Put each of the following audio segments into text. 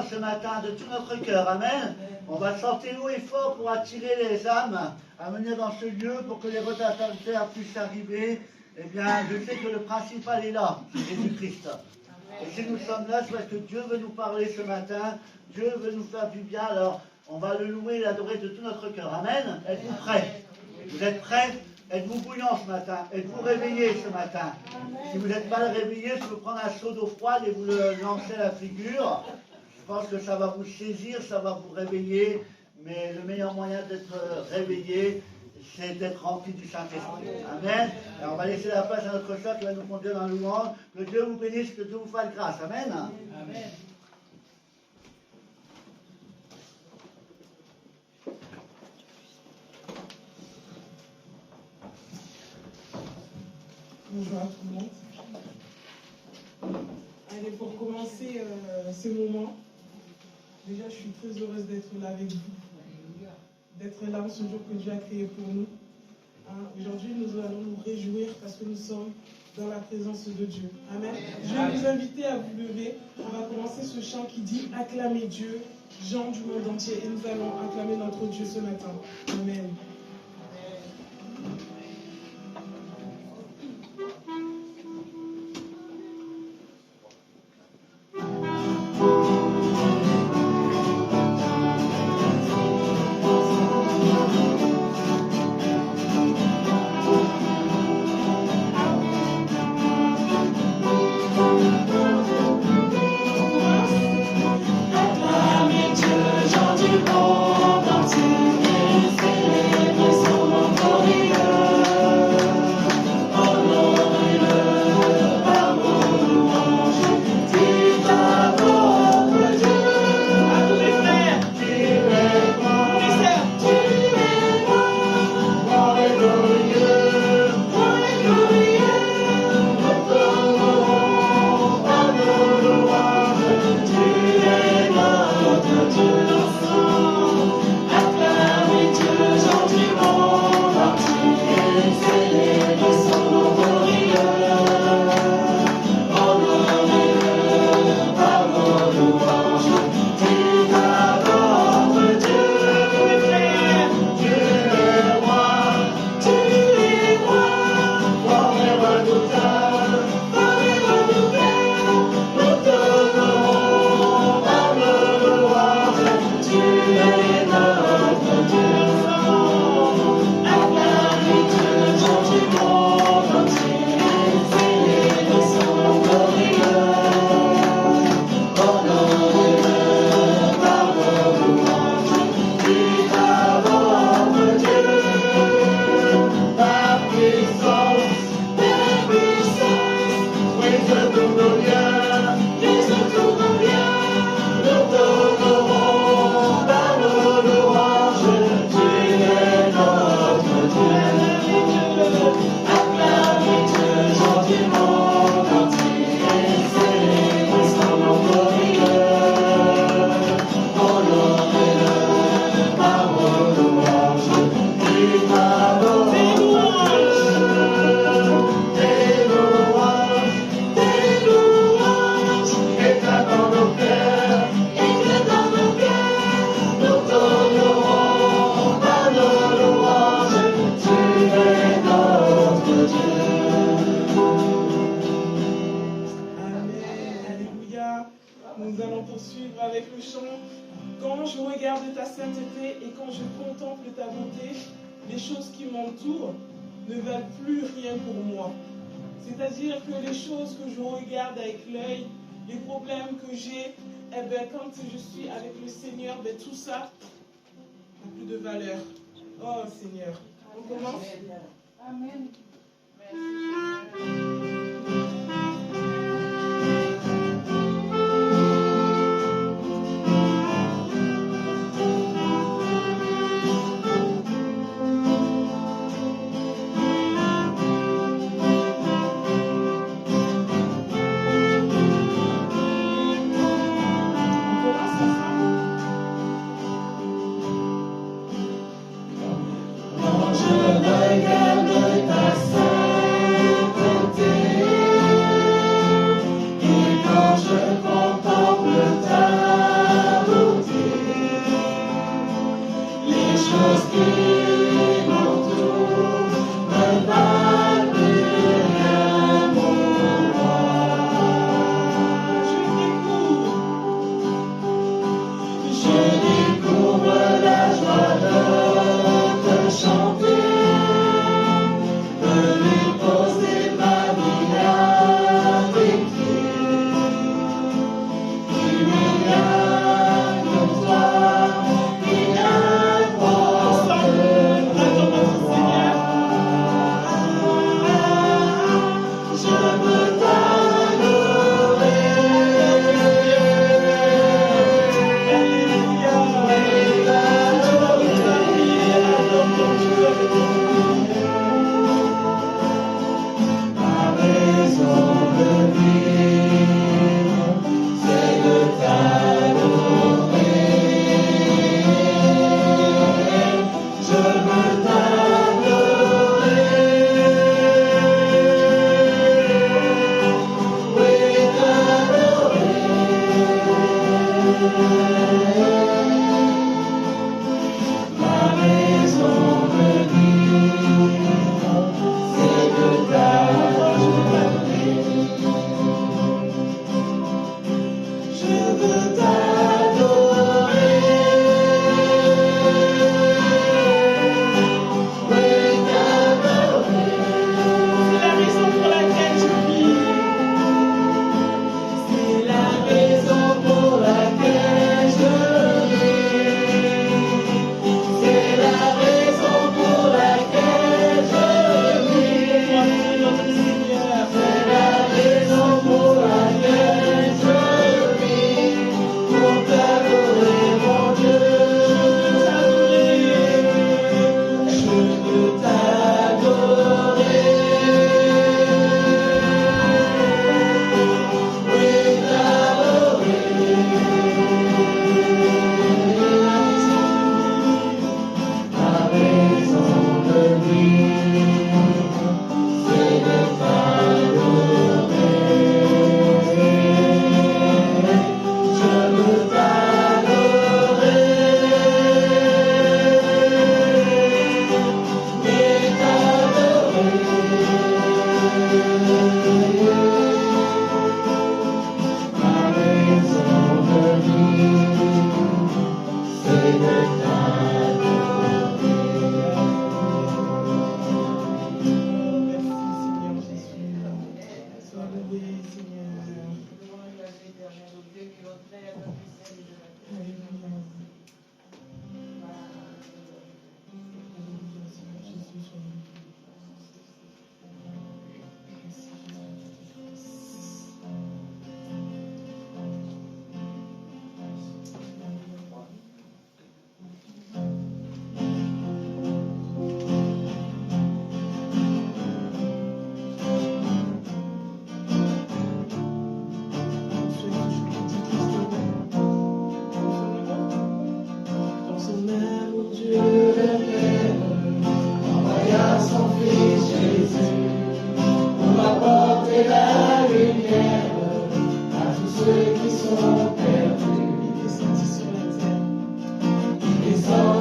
Ce matin de tout notre cœur, amen. On va chanter haut et fort pour attirer les âmes à venir dans ce lieu pour que les retardataires puissent arriver. Eh bien, je sais que le principal est là, Jésus-Christ. Et si nous sommes là, c'est parce que Dieu veut nous parler ce matin, Dieu veut nous faire du bien, alors on va le louer et l'adorer de tout notre cœur, amen. Êtes-vous prêts? Vous êtes prêts? Êtes-vous bouillant ce matin? Êtes-vous réveillés ce matin? Si vous êtes mal réveillés, je peux prendre un seau d'eau froide et vous le lancer à la figure. Je pense que ça va vous saisir, ça va vous réveiller, mais le meilleur moyen d'être réveillé, c'est d'être rempli du Saint-Esprit. Amen. Alors on va laisser la place à notre soeur qui va nous conduire dans la louange. Que Dieu vous bénisse, que Dieu vous fasse grâce. Amen. Amen. Bonjour à tout le monde. Allez, pour commencer ce moment, déjà je suis très heureuse d'être là avec vous, d'être là ce jour que Dieu a créé pour nous. Aujourd'hui, nous allons nous réjouir parce que nous sommes dans la présence de Dieu. Amen. Je vais vous inviter à vous lever. On va commencer ce chant qui dit « Acclamez Dieu, gens du monde entier ». Et nous allons acclamer notre Dieu ce matin. Amen. Acclamez Dieu, gens du monde entier, Nous allons poursuivre avec le chant. Quand je regarde ta sainteté et quand je contemple ta beauté, les choses qui m'entourent ne valent plus rien pour moi. C'est-à-dire que les choses que je regarde avec l'œil, les problèmes que j'ai, eh bien, quand je suis avec le Seigneur, ben, tout ça n'a plus de valeur. Oh Seigneur, on commence. Amen.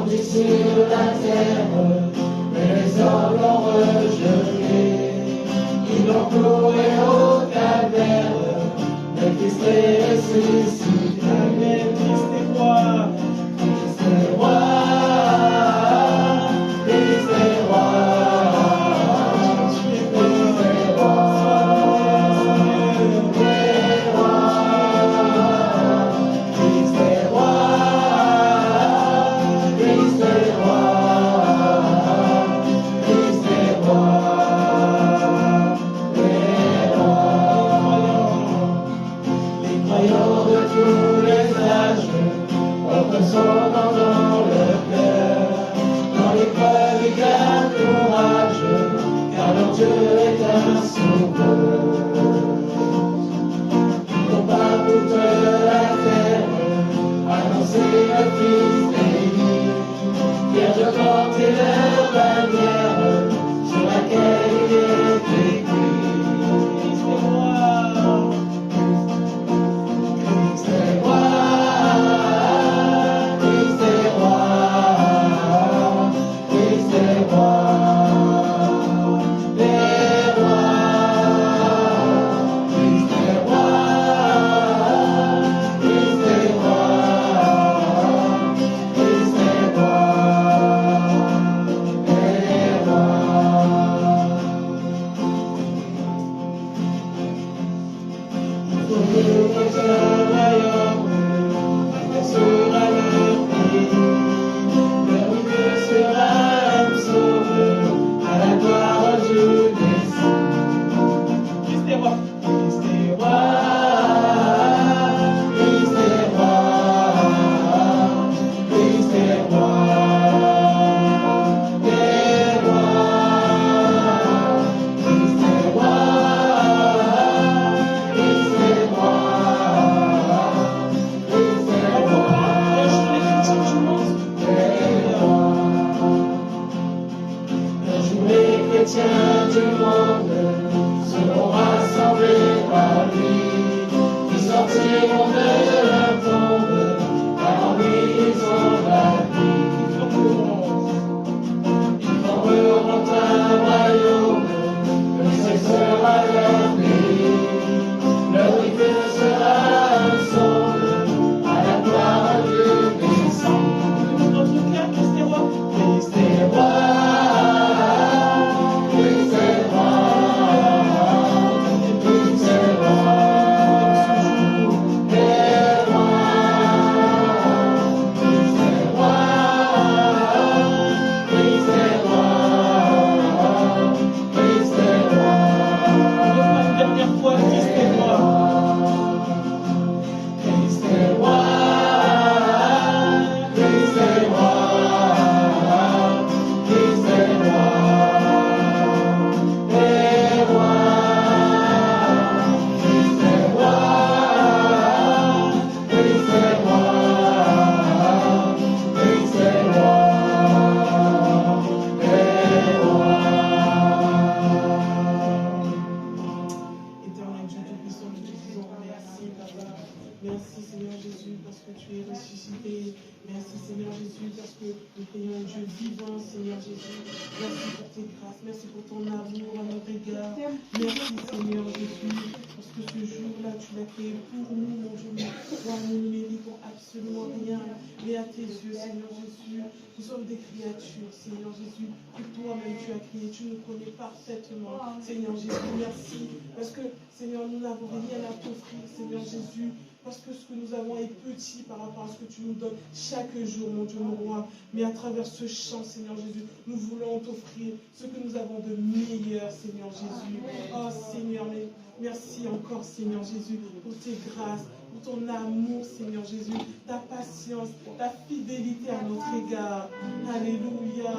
descendu sur la terre, mais les hommes l'ont rejeté. Ils l'ont cloué au calvaire, mais Christ est ressuscité. Amen. Christ est roi. Christ est roi. Christ est roi. Christ est roi. Christ est roi. Christ est roi. Christ est roi. Les croyants de tous les âges portent son nom dans leur cœur. Dans l'épreuve, ils gardent courage, car leur Dieu est un sauveur. Ils vont par toute la terre annoncer le Fils béni, fiers de porter leur bannière sur laquelle il est écrit. Christ est roi. Christ est roi. Christ est roi. Christ est roi. Les rois. Christ est roi. Christ est roi. Christ est roi. Les rois. Il faut que un royaume, elle sera leur pays. Leur Dieu sera un sauveur, à la gloire du Messie. Christ est roi. Christ est roi. Christ est roi. Christ est roi. Les rois. Christ est roi. Christ est roi. Christ est roi. Un jour les chrétiens du monde seront rassemblés par lui. Ils sortiront de leur tombe, car en lui ils ont la vie. Ils formeront un royaume, le ciel sera leur pays. Leur rive sera un songe, à la gloire du Messie. Notre cœur, Christ est roi. Christ est roi. Christ est roi. Christ est roi. Les rois. Christ est roi. Christ est roi. Christ est roi. Une dernière fois, Christ est roi. Christ est roi. Christ est roi. Christ est roi. Les rois. Christ est roi. Christ est roi. Christ est roi. Les rois. Éternel Dieu Tout-Puissant, nous te disons merci, Papa. Merci, Seigneur Jésus, parce que tu es ressuscité. Merci, Seigneur Jésus, parce que nous prions un Dieu vivant, Seigneur Jésus. Merci pour tes grâces, merci pour ton amour à notre égard. Merci, Seigneur Jésus, parce que ce jour-là, tu l'as créé pour nous, mon Dieu. Nous ne méritons absolument rien, mais à tes yeux, Seigneur Jésus, nous sommes des créatures, Seigneur Jésus, que toi-même tu as créé. Tu nous connais parfaitement, Seigneur Jésus. Merci, parce que, Seigneur, nous n'avons rien à t'offrir, Seigneur Jésus. Parce que ce que nous avons est petit par rapport à ce que tu nous donnes chaque jour, mon Dieu, mon roi. Mais à travers ce chant, Seigneur Jésus, nous voulons t'offrir ce que nous avons de meilleur, Seigneur Jésus. Oh Seigneur, mais merci encore, Seigneur Jésus, pour tes grâces, pour ton amour, Seigneur Jésus, ta patience, ta fidélité à notre égard. Alléluia.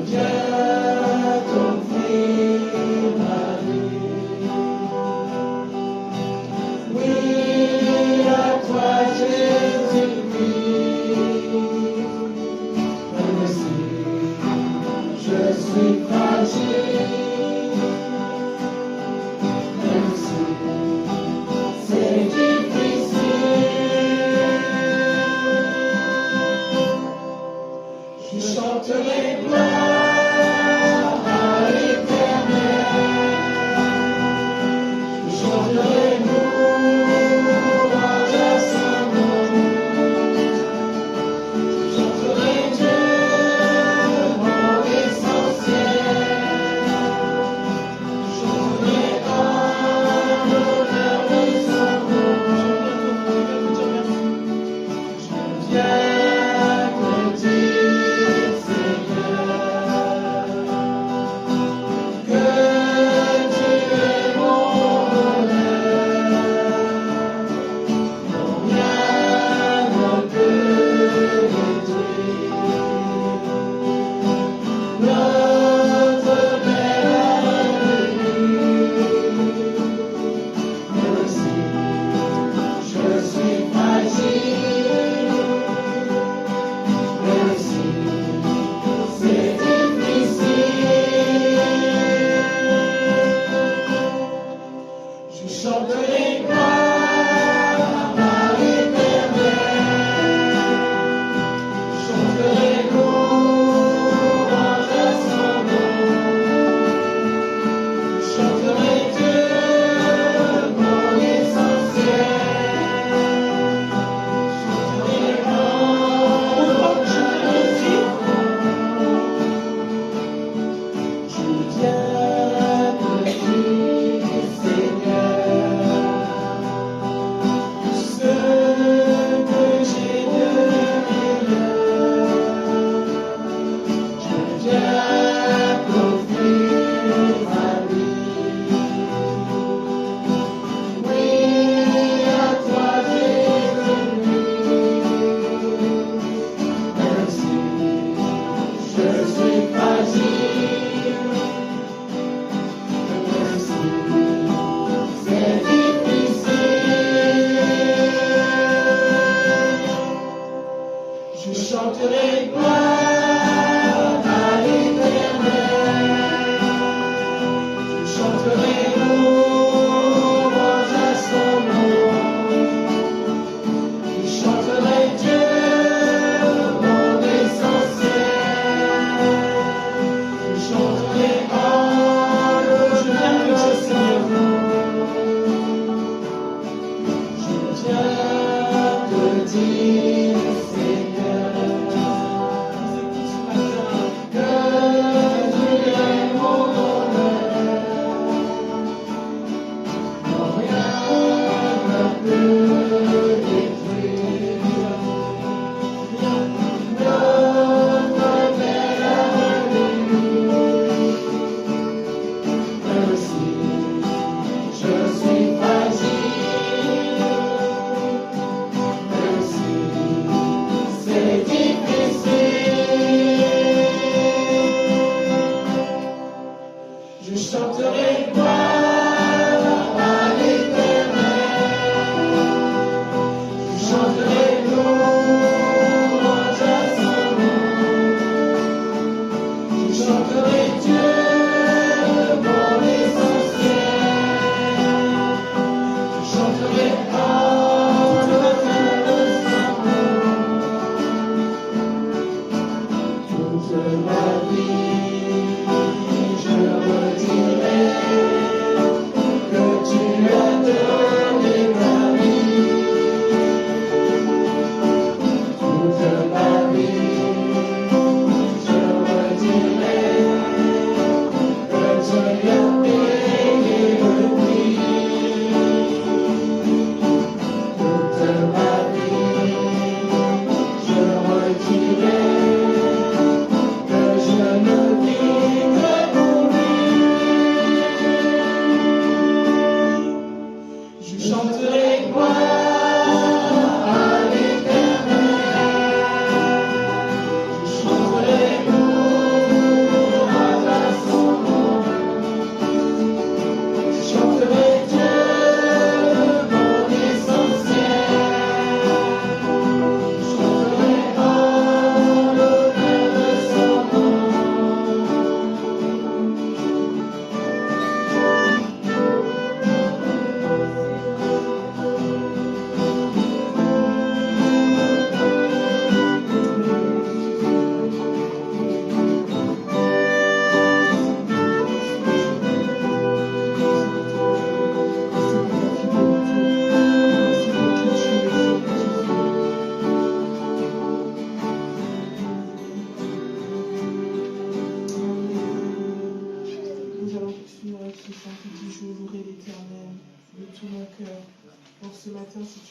Viens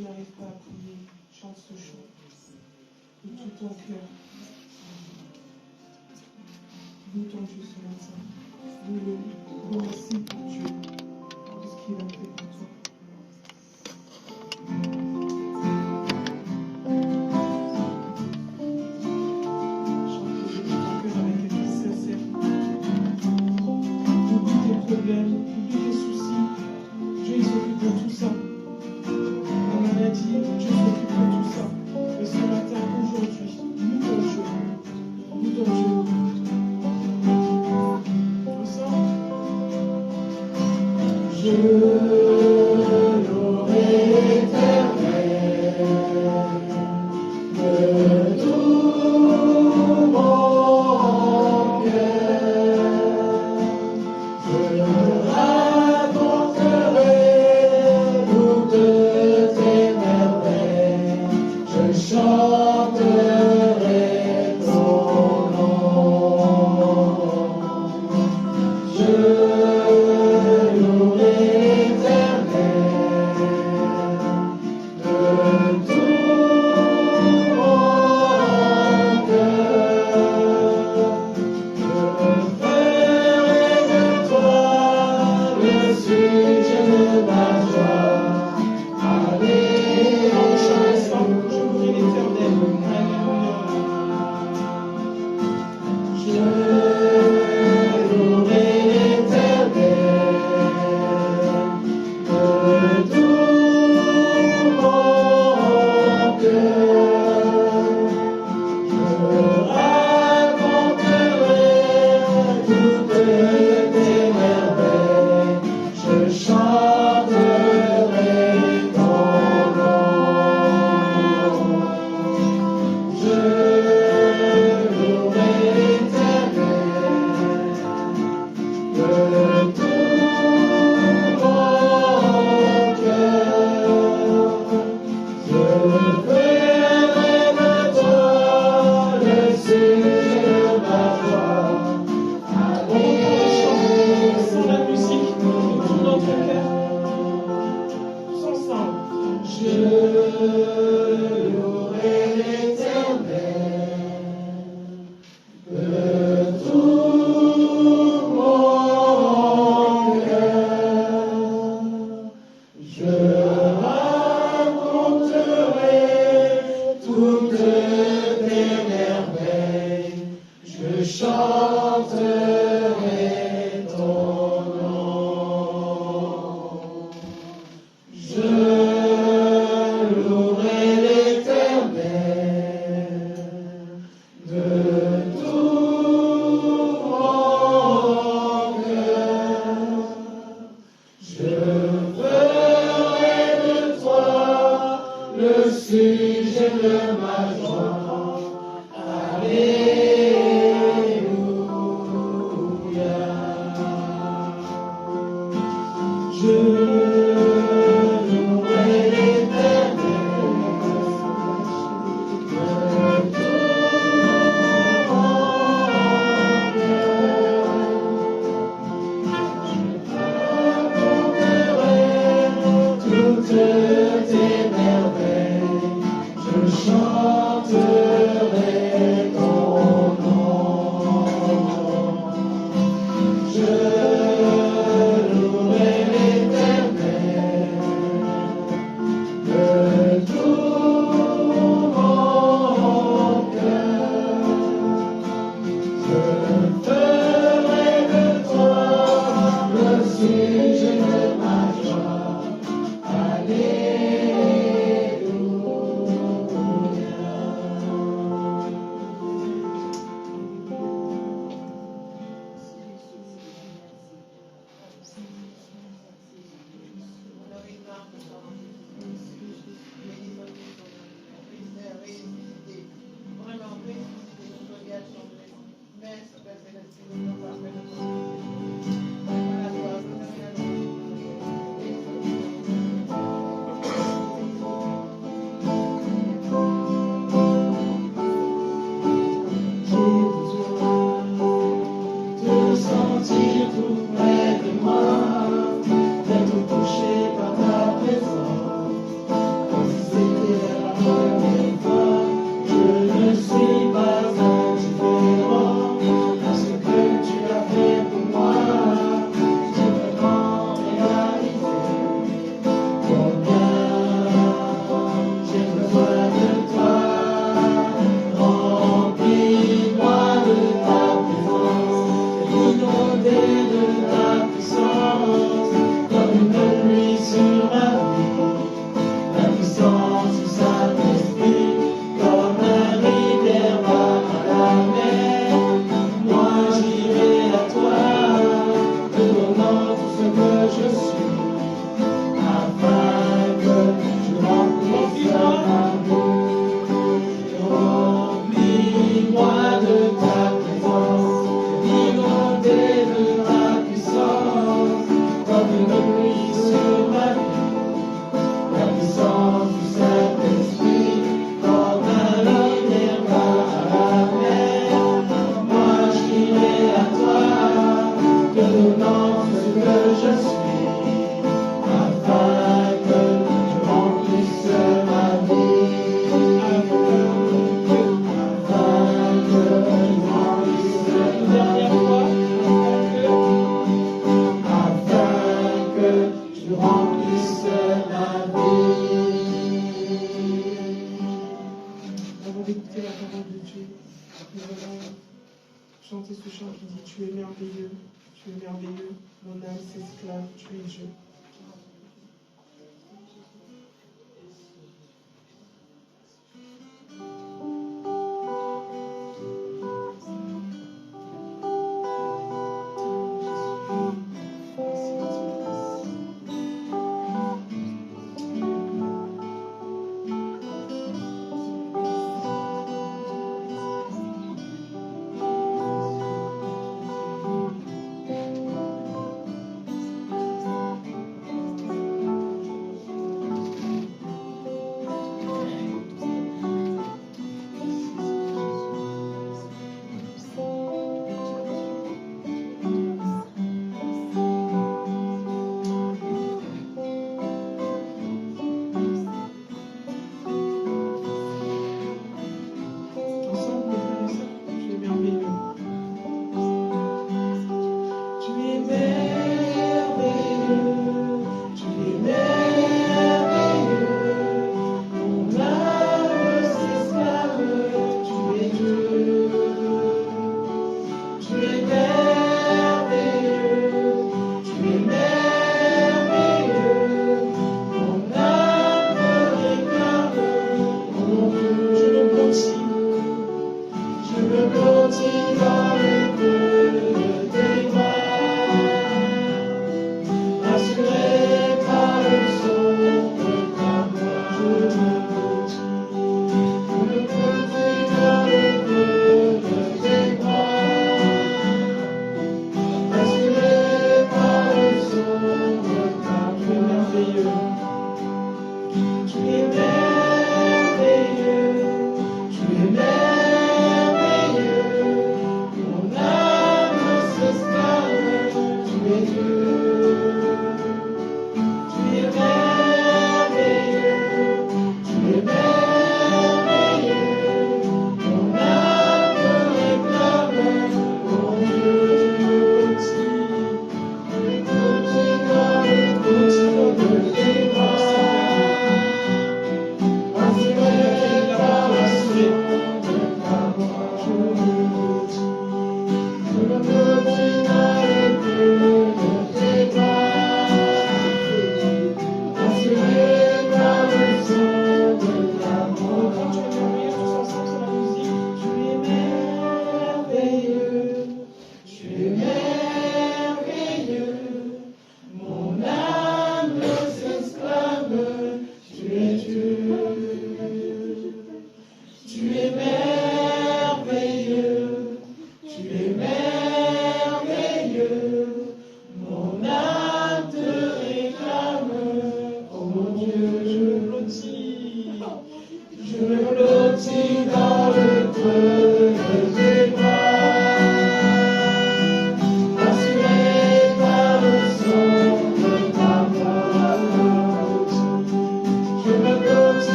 tu n'arrives pas à prier, chante ce chant de tout ton cœur. Loue ton Dieu ce matin. Loue-le. Remercie ton Dieu de ce qu'il a fait pour toi. Chante de tout ton cœur avec des cris sincères. Oublie tes problèmes, oublie tes soucis. Dieu il s'occupe de tout ça. La maladie, Dieu s'occupe de tout ça. Et ce matin, aujourd'hui, loue ton Dieu. Loue ton Dieu. Je louerai l'Éternel de tout mon cœur. Je raconterai toutes tes merveilles. Je chanterai ton nom. Je louerai l'Éternel. chanter ce chant qui dit tu es merveilleux, mon âme s'esclave, tu es Dieu.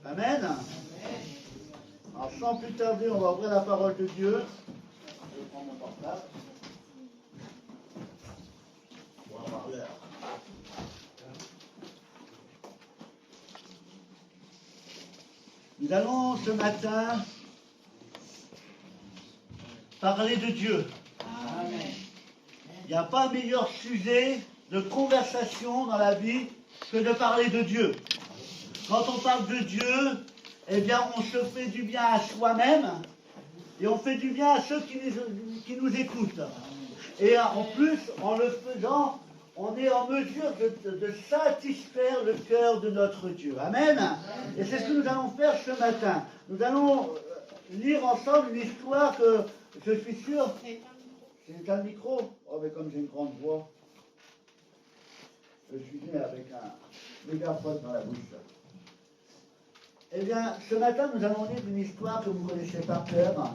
Amen. Alors sans plus tarder, on va ouvrir la parole de Dieu. Je prends mon portable. On va voir l'heure. Nous allons ce matin parler de Dieu. Amen. Il n'y a pas meilleur sujet de conversation dans la vie que de parler de Dieu. Quand on parle de Dieu, eh bien, on se fait du bien à soi-même et on fait du bien à ceux qui nous écoutent. Et en plus, en le faisant, on est en mesure de satisfaire le cœur de notre Dieu. Amen. Et c'est ce que nous allons faire ce matin. Nous allons lire ensemble une histoire que je suis sûr... C'est un micro? Oh, mais comme j'ai une grande voix, je suis né avec un mégaphone dans la bouche. Eh bien, ce matin, nous allons lire une histoire que vous connaissez par cœur,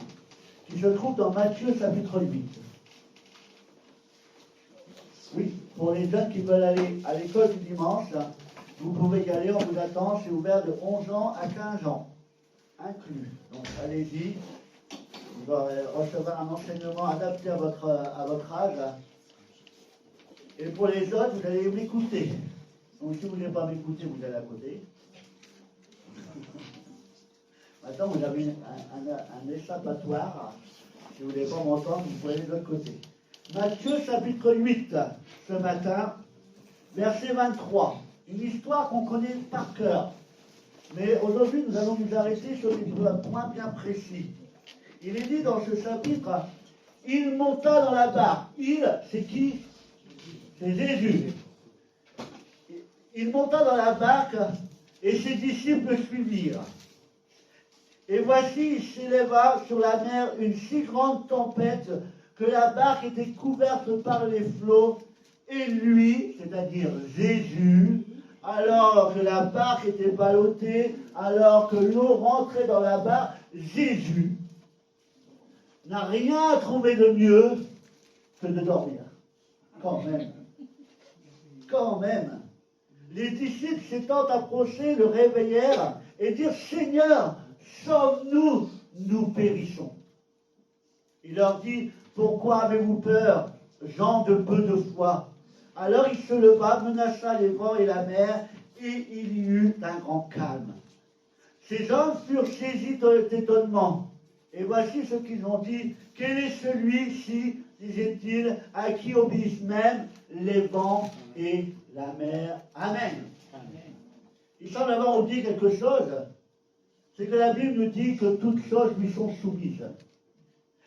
qui se trouve dans Matthieu chapitre 8. Oui, pour les jeunes qui veulent aller à l'école du dimanche, vous pouvez y aller, on vous attend, c'est ouvert de 11 ans à 15 ans, inclus. Donc allez-y, vous allez recevoir un enseignement adapté à votre âge. Et pour les autres, vous allez m'écouter. Donc si vous ne voulez pas m'écouter, vous allez à côté. Maintenant, vous avez un échappatoire. Si vous ne voulez pas m'entendre, vous pouvez aller de l'autre côté. Matthieu chapitre 8, ce matin, verset 23. Une histoire qu'on connaît par cœur. Mais aujourd'hui, nous allons nous arrêter sur des points bien précis. Il est dit dans ce chapitre, il monta dans la barque. Il, c'est qui? C'est Jésus. Il monta dans la barque et ses disciples suivirent. Et voici, il s'éleva sur la mer une si grande tempête que la barque était couverte par les flots, et lui, c'est-à-dire Jésus, alors que la barque était ballottée, alors que l'eau rentrait dans la barque, Jésus n'a rien trouvé de mieux que de dormir. Quand même. Quand même. Les disciples s'étant approchés le réveillèrent et dirent, Seigneur, sauve-nous, nous périssons. Il leur dit, pourquoi avez-vous peur, gens de peu de foi? Alors il se leva, menaça les vents et la mer, et il y eut un grand calme. Ces hommes furent saisis d'étonnement. Et voici ce qu'ils ont dit. Quel est celui-ci, disaient-ils, à qui obéissent même les vents et la mer? Amen. Amen. Il semble avoir oublié quelque chose. C'est que la Bible nous dit que toutes choses lui sont soumises.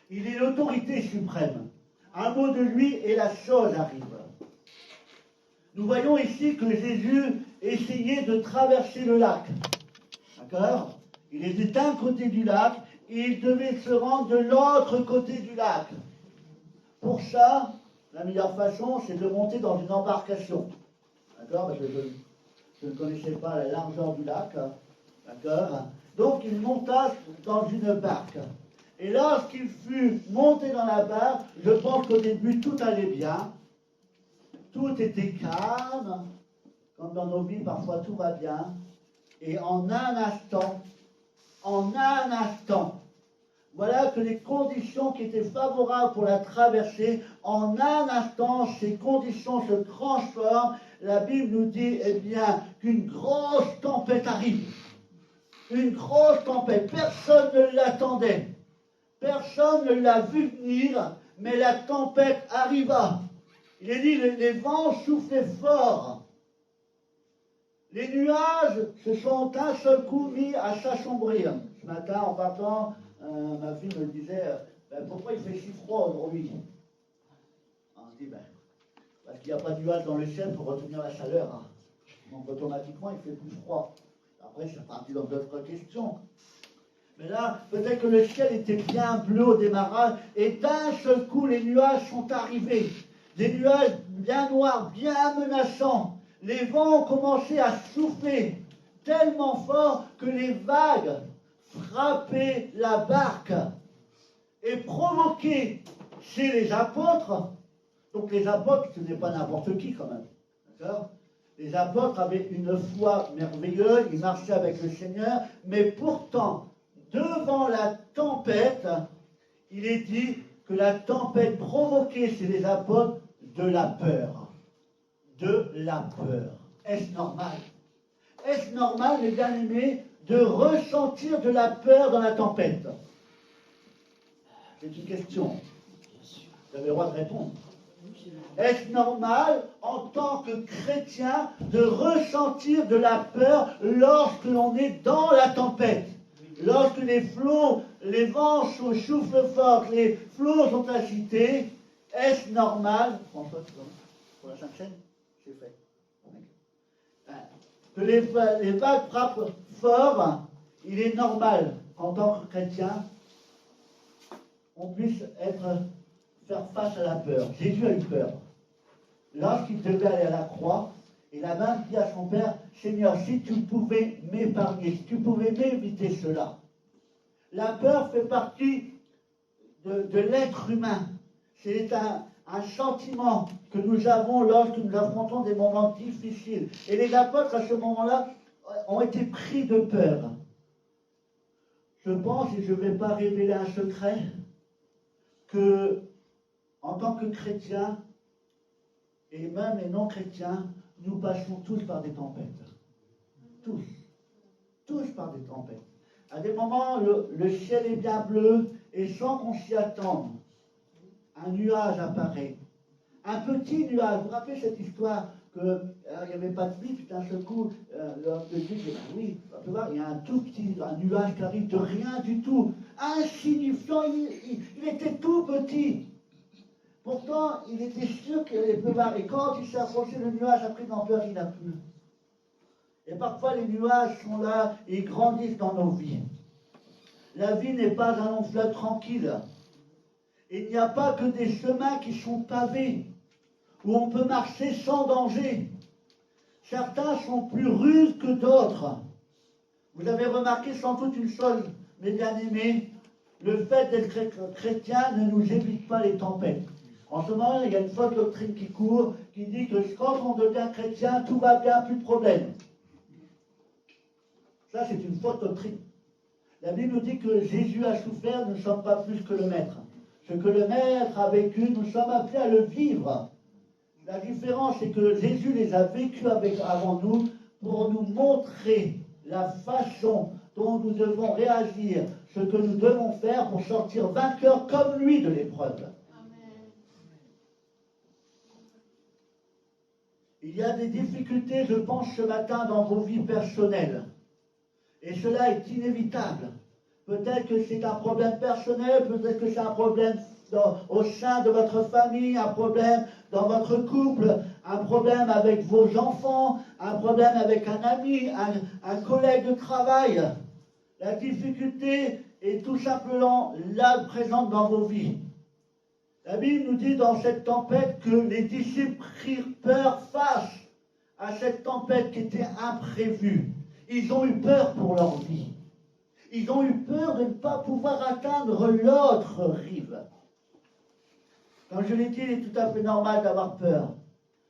Il est l'autorité suprême. Un mot de lui et la chose arrive. Nous voyons ici que Jésus essayait de traverser le lac. D'accord? Il était d'un côté du lac et il devait se rendre de l'autre côté du lac. Pour ça, la meilleure façon, c'est de monter dans une embarcation. D'accord? Parce que je ne connaissais pas la largeur du lac. D'accord? Donc il monta dans une barque. Et lorsqu'il fut monté dans la barque, je pense qu'au début tout allait bien. Tout était calme. Comme dans nos vies, parfois tout va bien. Et en un instant, voilà que les conditions qui étaient favorables pour la traversée, en un instant, ces conditions se transforment. La Bible nous dit, eh bien, qu'une grosse tempête arrive. Une grosse tempête. Personne ne l'attendait. Personne ne l'a vu venir, mais la tempête arriva. Il est dit, les vents soufflaient fort. Les nuages se sont d'un seul coup mis à s'assombrir. Ce matin, en partant, ma fille me disait, pourquoi il fait si froid aujourd'hui? On se dit, parce qu'il n'y a pas de nuages dans le ciel pour retenir la chaleur. Hein. Donc automatiquement, il fait plus froid. Après, c'est parti dans d'autres questions. Mais là, peut-être que le ciel était bien bleu au démarrage, et d'un seul coup, les nuages sont arrivés. Des nuages bien noirs, bien menaçants. Les vents ont commencé à souffler tellement fort que les vagues frappaient la barque et provoquaient chez les apôtres. Donc les apôtres, ce n'est pas n'importe qui quand même. D'accord? Les apôtres avaient une foi merveilleuse, ils marchaient avec le Seigneur, mais pourtant, devant la tempête, il est dit que la tempête provoquait chez les apôtres de la peur. De la peur. Est-ce normal? Est-ce normal, mes bien-aimés, de ressentir de la peur dans la tempête? C'est une question. Vous avez le droit de répondre. Est-ce normal, en tant que chrétien, de ressentir de la peur lorsque l'on est dans la tempête? Lorsque les flots, les vents soufflent fort, les flots sont agités, est-ce normal, François, pour la Sainte Seine, C'est fait. Que les vagues frappent fort, il est normal qu'en tant que chrétien, on puisse faire face à la peur. Jésus a eu peur. Lorsqu'il devait aller à la croix, il a même dit à son Père, Seigneur, si tu pouvais m'épargner, si tu pouvais m'éviter cela. La peur fait partie de l'être humain. C'est un sentiment que nous avons lorsque nous affrontons des moments difficiles. Et les apôtres, à ce moment-là, ont été pris de peur. Je pense, et je ne vais pas révéler un secret, que en tant que chrétiens, et même les non-chrétiens, nous passons tous par des tempêtes. Tous. Tous par des tempêtes. À des moments, le ciel est bien bleu, et sans qu'on s'y attende, un nuage apparaît. Un petit nuage. Vous vous rappelez cette histoire qu'il n'y avait pas de pluie, puis d'un seul coup, l'homme de Dieu dit, oui, on peut voir, il y a un tout petit nuage qui arrive de rien du tout. Insignifiant, il était tout petit. Pourtant, il était sûr qu'il allait pleuvoir. Et quand il s'est approché, le nuage a pris de l'ampleur, il n'a plus. Et parfois, les nuages sont là et ils grandissent dans nos vies. La vie n'est pas un long fleuve tranquille. Il n'y a pas que des chemins qui sont pavés, où on peut marcher sans danger. Certains sont plus rudes que d'autres. Vous avez remarqué sans doute une chose, mes bien-aimés, le fait d'être chrétien ne nous évite pas les tempêtes. En ce moment, il y a une fausse doctrine qui court, qui dit que quand on devient chrétien, tout va bien, plus de problème. Ça, c'est une fausse doctrine. La Bible nous dit que Jésus a souffert, nous ne sommes pas plus que le Maître. Ce que le Maître a vécu, nous sommes appelés à le vivre. La différence, c'est que Jésus les a vécus avant nous pour nous montrer la façon dont nous devons réagir, ce que nous devons faire pour sortir vainqueurs comme lui de l'épreuve. Il y a des difficultés, je pense, ce matin dans vos vies personnelles. Et cela est inévitable. Peut-être que c'est un problème personnel, peut-être que c'est un problème au sein de votre famille, un problème dans votre couple, un problème avec vos enfants, un problème avec un ami, un collègue de travail. La difficulté est tout simplement là présente dans vos vies. La Bible nous dit dans cette tempête que les disciples prirent peur face à cette tempête qui était imprévue. Ils ont eu peur pour leur vie. Ils ont eu peur de ne pas pouvoir atteindre l'autre rive. Comme je l'ai dit, il est tout à fait normal d'avoir peur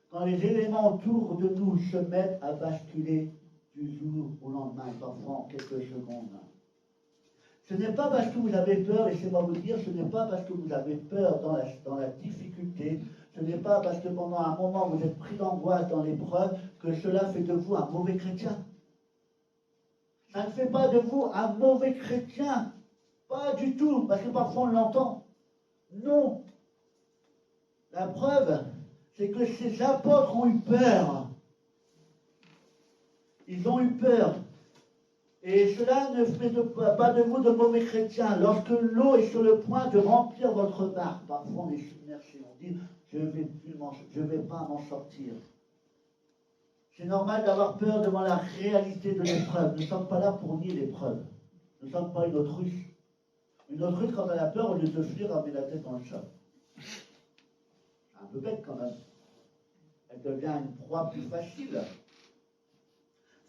quand les éléments autour de nous se mettent à basculer du jour au lendemain, parfois en quelques secondes. Ce n'est pas parce que vous avez peur, laissez-moi vous dire, ce n'est pas parce que vous avez peur dans la difficulté, ce n'est pas parce que pendant un moment vous êtes pris d'angoisse dans l'épreuve que cela fait de vous un mauvais chrétien. Ça ne fait pas de vous un mauvais chrétien. Pas du tout, parce que parfois on l'entend. Non. La preuve, c'est que ces apôtres ont eu peur. Ils ont eu peur. Et cela ne fait pas de vous de mauvais chrétiens. Lorsque l'eau est sur le point de remplir votre barque, parfois on est submergé, on dit je ne vais pas m'en sortir. C'est normal d'avoir peur devant la réalité de l'épreuve. Nous ne sommes pas là pour nier l'épreuve. Nous ne sommes pas une autruche. Une autruche, quand elle a peur, au lieu de fuir, elle met la tête dans le chat. Un peu bête quand même. Elle devient une proie plus facile.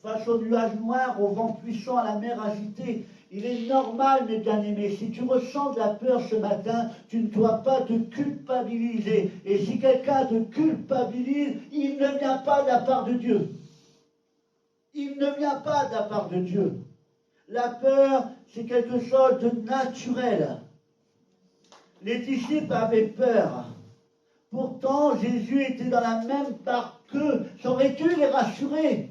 Face aux nuages noirs, au vent puissant, à la mer agitée, il est normal, mes bien-aimés, si tu ressens de la peur ce matin, tu ne dois pas te culpabiliser. Et si quelqu'un te culpabilise, il ne vient pas de la part de Dieu. Il ne vient pas de la part de Dieu. La peur, c'est quelque chose de naturel. Les disciples avaient peur. Pourtant, Jésus était dans la même barque qu'eux. Ça aurait dû les rassurer.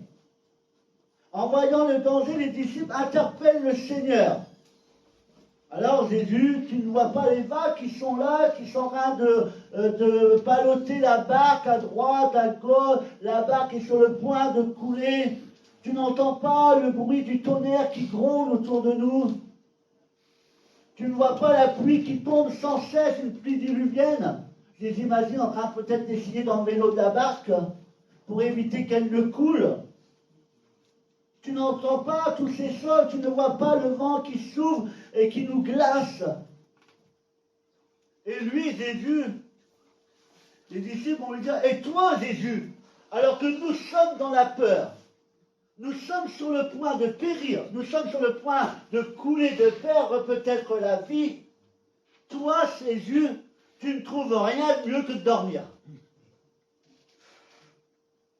En voyant le danger, les disciples interpellent le Seigneur. Alors Jésus, tu ne vois pas les vagues qui sont là, qui sont en train de balloter la barque à droite, à gauche, la barque est sur le point de couler. Tu n'entends pas le bruit du tonnerre qui gronde autour de nous. Tu ne vois pas la pluie qui tombe sans cesse, une pluie diluvienne. Je les imagine en train peut-être d'essayer d'enlever l'eau de la barque. pour éviter qu'elle ne coule. Tu n'entends pas tous ces sols, tu ne vois pas le vent qui s'ouvre et qui nous glace. Et lui, Jésus, les disciples vont lui dire, et toi, Jésus, alors que nous sommes dans la peur, nous sommes sur le point de périr, nous sommes sur le point de couler, de perdre peut-être la vie, toi, Jésus, tu ne trouves rien de mieux que de dormir.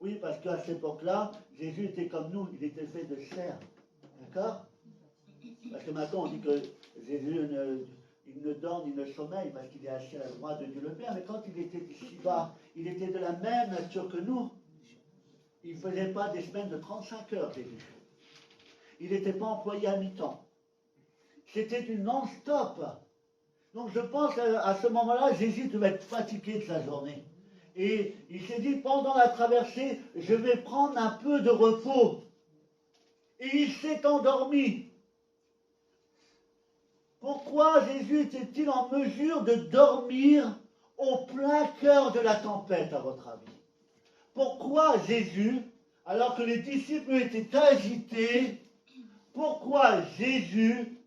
Oui, parce qu'à cette époque-là, Jésus était comme nous, il était fait de chair. D'accord? Parce que maintenant, on dit que Jésus il ne dort ni ne sommeille parce qu'il est assis à la droite de Dieu le Père. Mais quand il était ici-bas, il était de la même nature que nous. Il ne faisait pas des semaines de 35 heures, Jésus. Il n'était pas employé à mi-temps. C'était du non-stop. Donc je pense à ce moment-là, Jésus devait être fatigué de sa journée. Et il s'est dit, pendant la traversée, je vais prendre un peu de repos. Et il s'est endormi. Pourquoi Jésus était-il en mesure de dormir au plein cœur de la tempête, à votre avis? Pourquoi Jésus, alors que les disciples étaient agités, pourquoi Jésus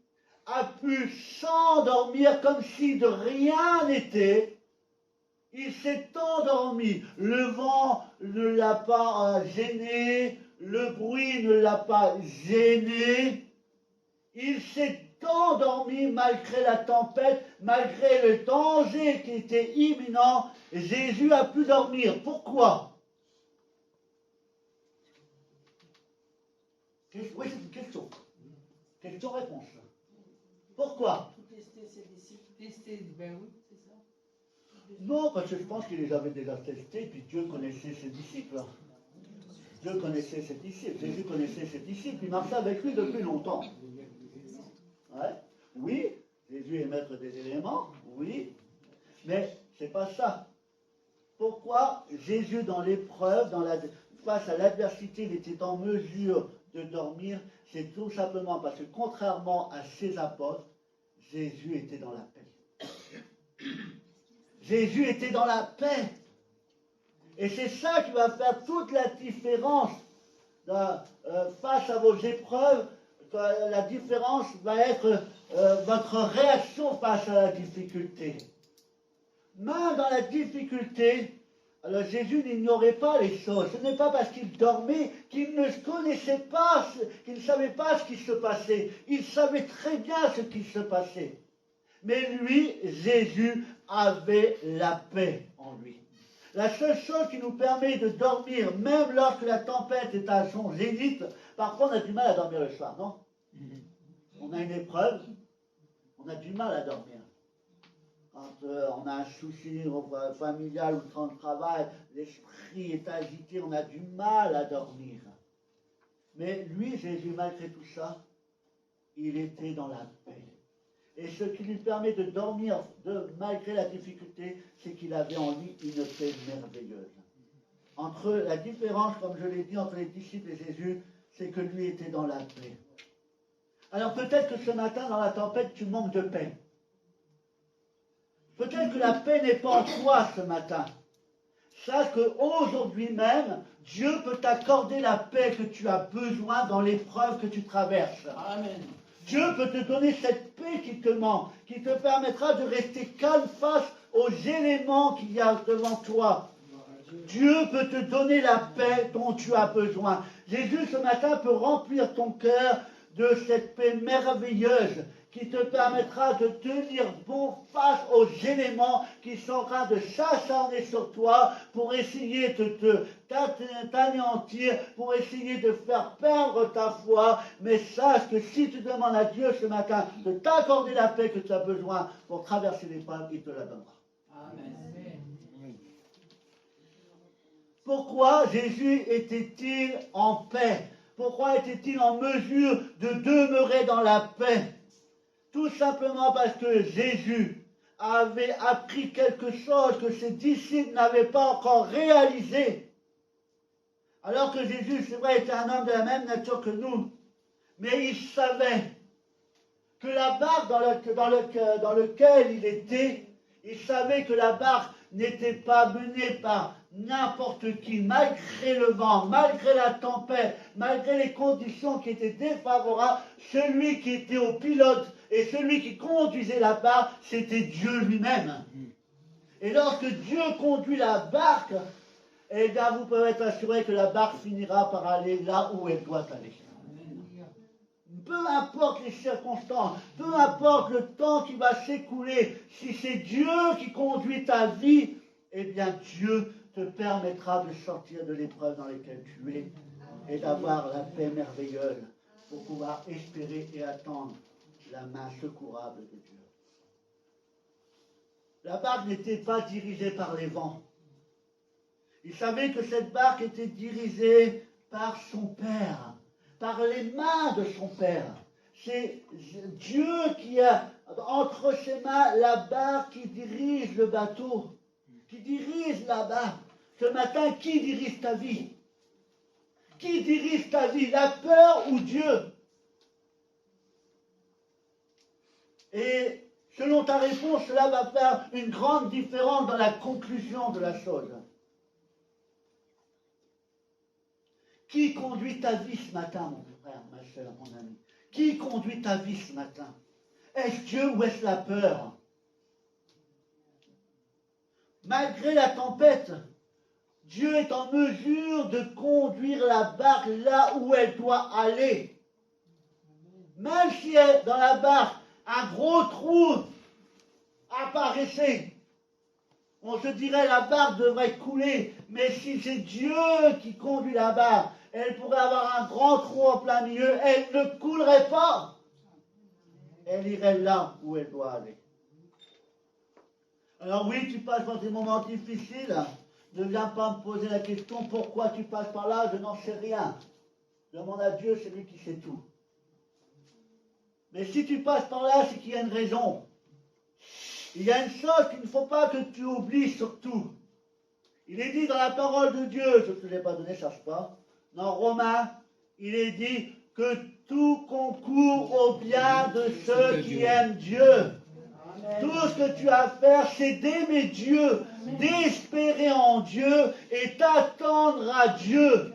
a pu s'endormir comme si de rien n'était? Il s'est endormi. Le vent ne l'a pas gêné, le bruit ne l'a pas gêné. Il s'est endormi malgré la tempête, malgré le danger qui était imminent. Jésus a pu dormir. Pourquoi? Oui, c'est une question. Question-réponse. Pourquoi? Pour tester ses disciples. Tester, ben oui, c'est ça. Non, parce que je pense qu'il les avait déjà testés, puis Dieu connaissait ses disciples. Dieu connaissait ses disciples, Jésus connaissait ses disciples, il marchait avec lui depuis longtemps. Ouais. Oui, Jésus est maître des éléments, oui, mais c'est pas ça. Pourquoi Jésus, dans l'épreuve, face à l'adversité, il était en mesure de dormir? C'est tout simplement parce que, contrairement à ses apôtres, Jésus était dans la paix. Jésus était dans la paix. Et c'est ça qui va faire toute la différence face à vos épreuves. La différence va être votre réaction face à la difficulté. Même dans la difficulté, alors Jésus n'ignorait pas les choses. Ce n'est pas parce qu'il dormait qu'il ne connaissait pas, qu'il ne savait pas ce qui se passait. Il savait très bien ce qui se passait. Mais lui, Jésus, avait la paix en lui. La seule chose qui nous permet de dormir, même lorsque la tempête est à son zénith, parfois on a du mal à dormir le soir, non? On a une épreuve, on a du mal à dormir. Quand on a un souci familial ou dans le travail, l'esprit est agité, on a du mal à dormir. Mais lui, Jésus, malgré tout ça, il était dans la paix. Et ce qui lui permet de dormir malgré la difficulté, c'est qu'il avait en lui une paix merveilleuse. Entre la différence, comme je l'ai dit, entre les disciples et Jésus, c'est que lui était dans la paix. Alors peut-être que ce matin, dans la tempête, tu manques de paix. Peut-être que la paix n'est pas en toi ce matin. Sache qu'aujourd'hui même, Dieu peut t'accorder la paix que tu as besoin dans l'épreuve que tu traverses. Amen. Dieu peut te donner cette paix qui te manque, qui te permettra de rester calme face aux éléments qu'il y a devant toi. Dieu peut te donner la paix dont tu as besoin. Jésus ce matin peut remplir ton cœur de cette paix merveilleuse qui te permettra de tenir bon face aux éléments qui sont en train de s'acharner sur toi pour essayer de t'anéantir, pour essayer de faire perdre ta foi. Mais sache que si tu demandes à Dieu ce matin de t'accorder la paix que tu as besoin pour traverser l'épreuve, il te la donnera. Amen. Pourquoi Jésus était-il en paix? Pourquoi était-il en mesure de demeurer dans la paix? Tout simplement parce que Jésus avait appris quelque chose que ses disciples n'avaient pas encore réalisé. Alors que Jésus, c'est vrai, était un homme de la même nature que nous, mais il savait que la barque dans lequel il était, il savait que la barque n'était pas mené par n'importe qui, malgré le vent, malgré la tempête, malgré les conditions qui étaient défavorables, celui qui était au pilote et celui qui conduisait la barque, c'était Dieu lui-même. Et lorsque Dieu conduit la barque, eh bien, vous pouvez être assuré que la barque finira par aller là où elle doit aller. Peu importe les circonstances, peu importe le temps qui va s'écouler, si c'est Dieu qui conduit ta vie, eh bien Dieu te permettra de sortir de l'épreuve dans laquelle tu es et d'avoir la paix merveilleuse pour pouvoir espérer et attendre la main secourable de Dieu. La barque n'était pas dirigée par les vents. Il savait que cette barque était dirigée par son Père, par les mains de son Père. C'est Dieu qui a entre ses mains la barque qui dirige le bateau, qui dirige la barque. Ce matin, qui dirige ta vie? Qui dirige ta vie? La peur ou Dieu? Et selon ta réponse, cela va faire une grande différence dans la conclusion de la chose. Qui conduit ta vie ce matin, mon frère, ma soeur, mon ami? Qui conduit ta vie ce matin? Est-ce Dieu ou est-ce la peur? Malgré la tempête, Dieu est en mesure de conduire la barque là où elle doit aller. Même si dans la barque, un gros trou apparaissait, on se dirait la barque devrait couler, mais si c'est Dieu qui conduit la barque, elle pourrait avoir un grand trou en plein milieu, elle ne coulerait pas. Elle irait là où elle doit aller. Alors oui, tu passes par des moments difficiles, ne viens pas me poser la question pourquoi tu passes par là, je n'en sais rien. Demande à Dieu, c'est lui qui sait tout. Mais si tu passes par là, c'est qu'il y a une raison. Il y a une chose qu'il ne faut pas que tu oublies surtout. Il est dit dans la parole de Dieu, je ne te l'ai pas donné, cherche pas, dans Romains, il est dit que tout concourt au bien de ceux qui aiment Dieu. Tout ce que tu as à faire, c'est d'aimer Dieu, d'espérer en Dieu et t'attendre à Dieu.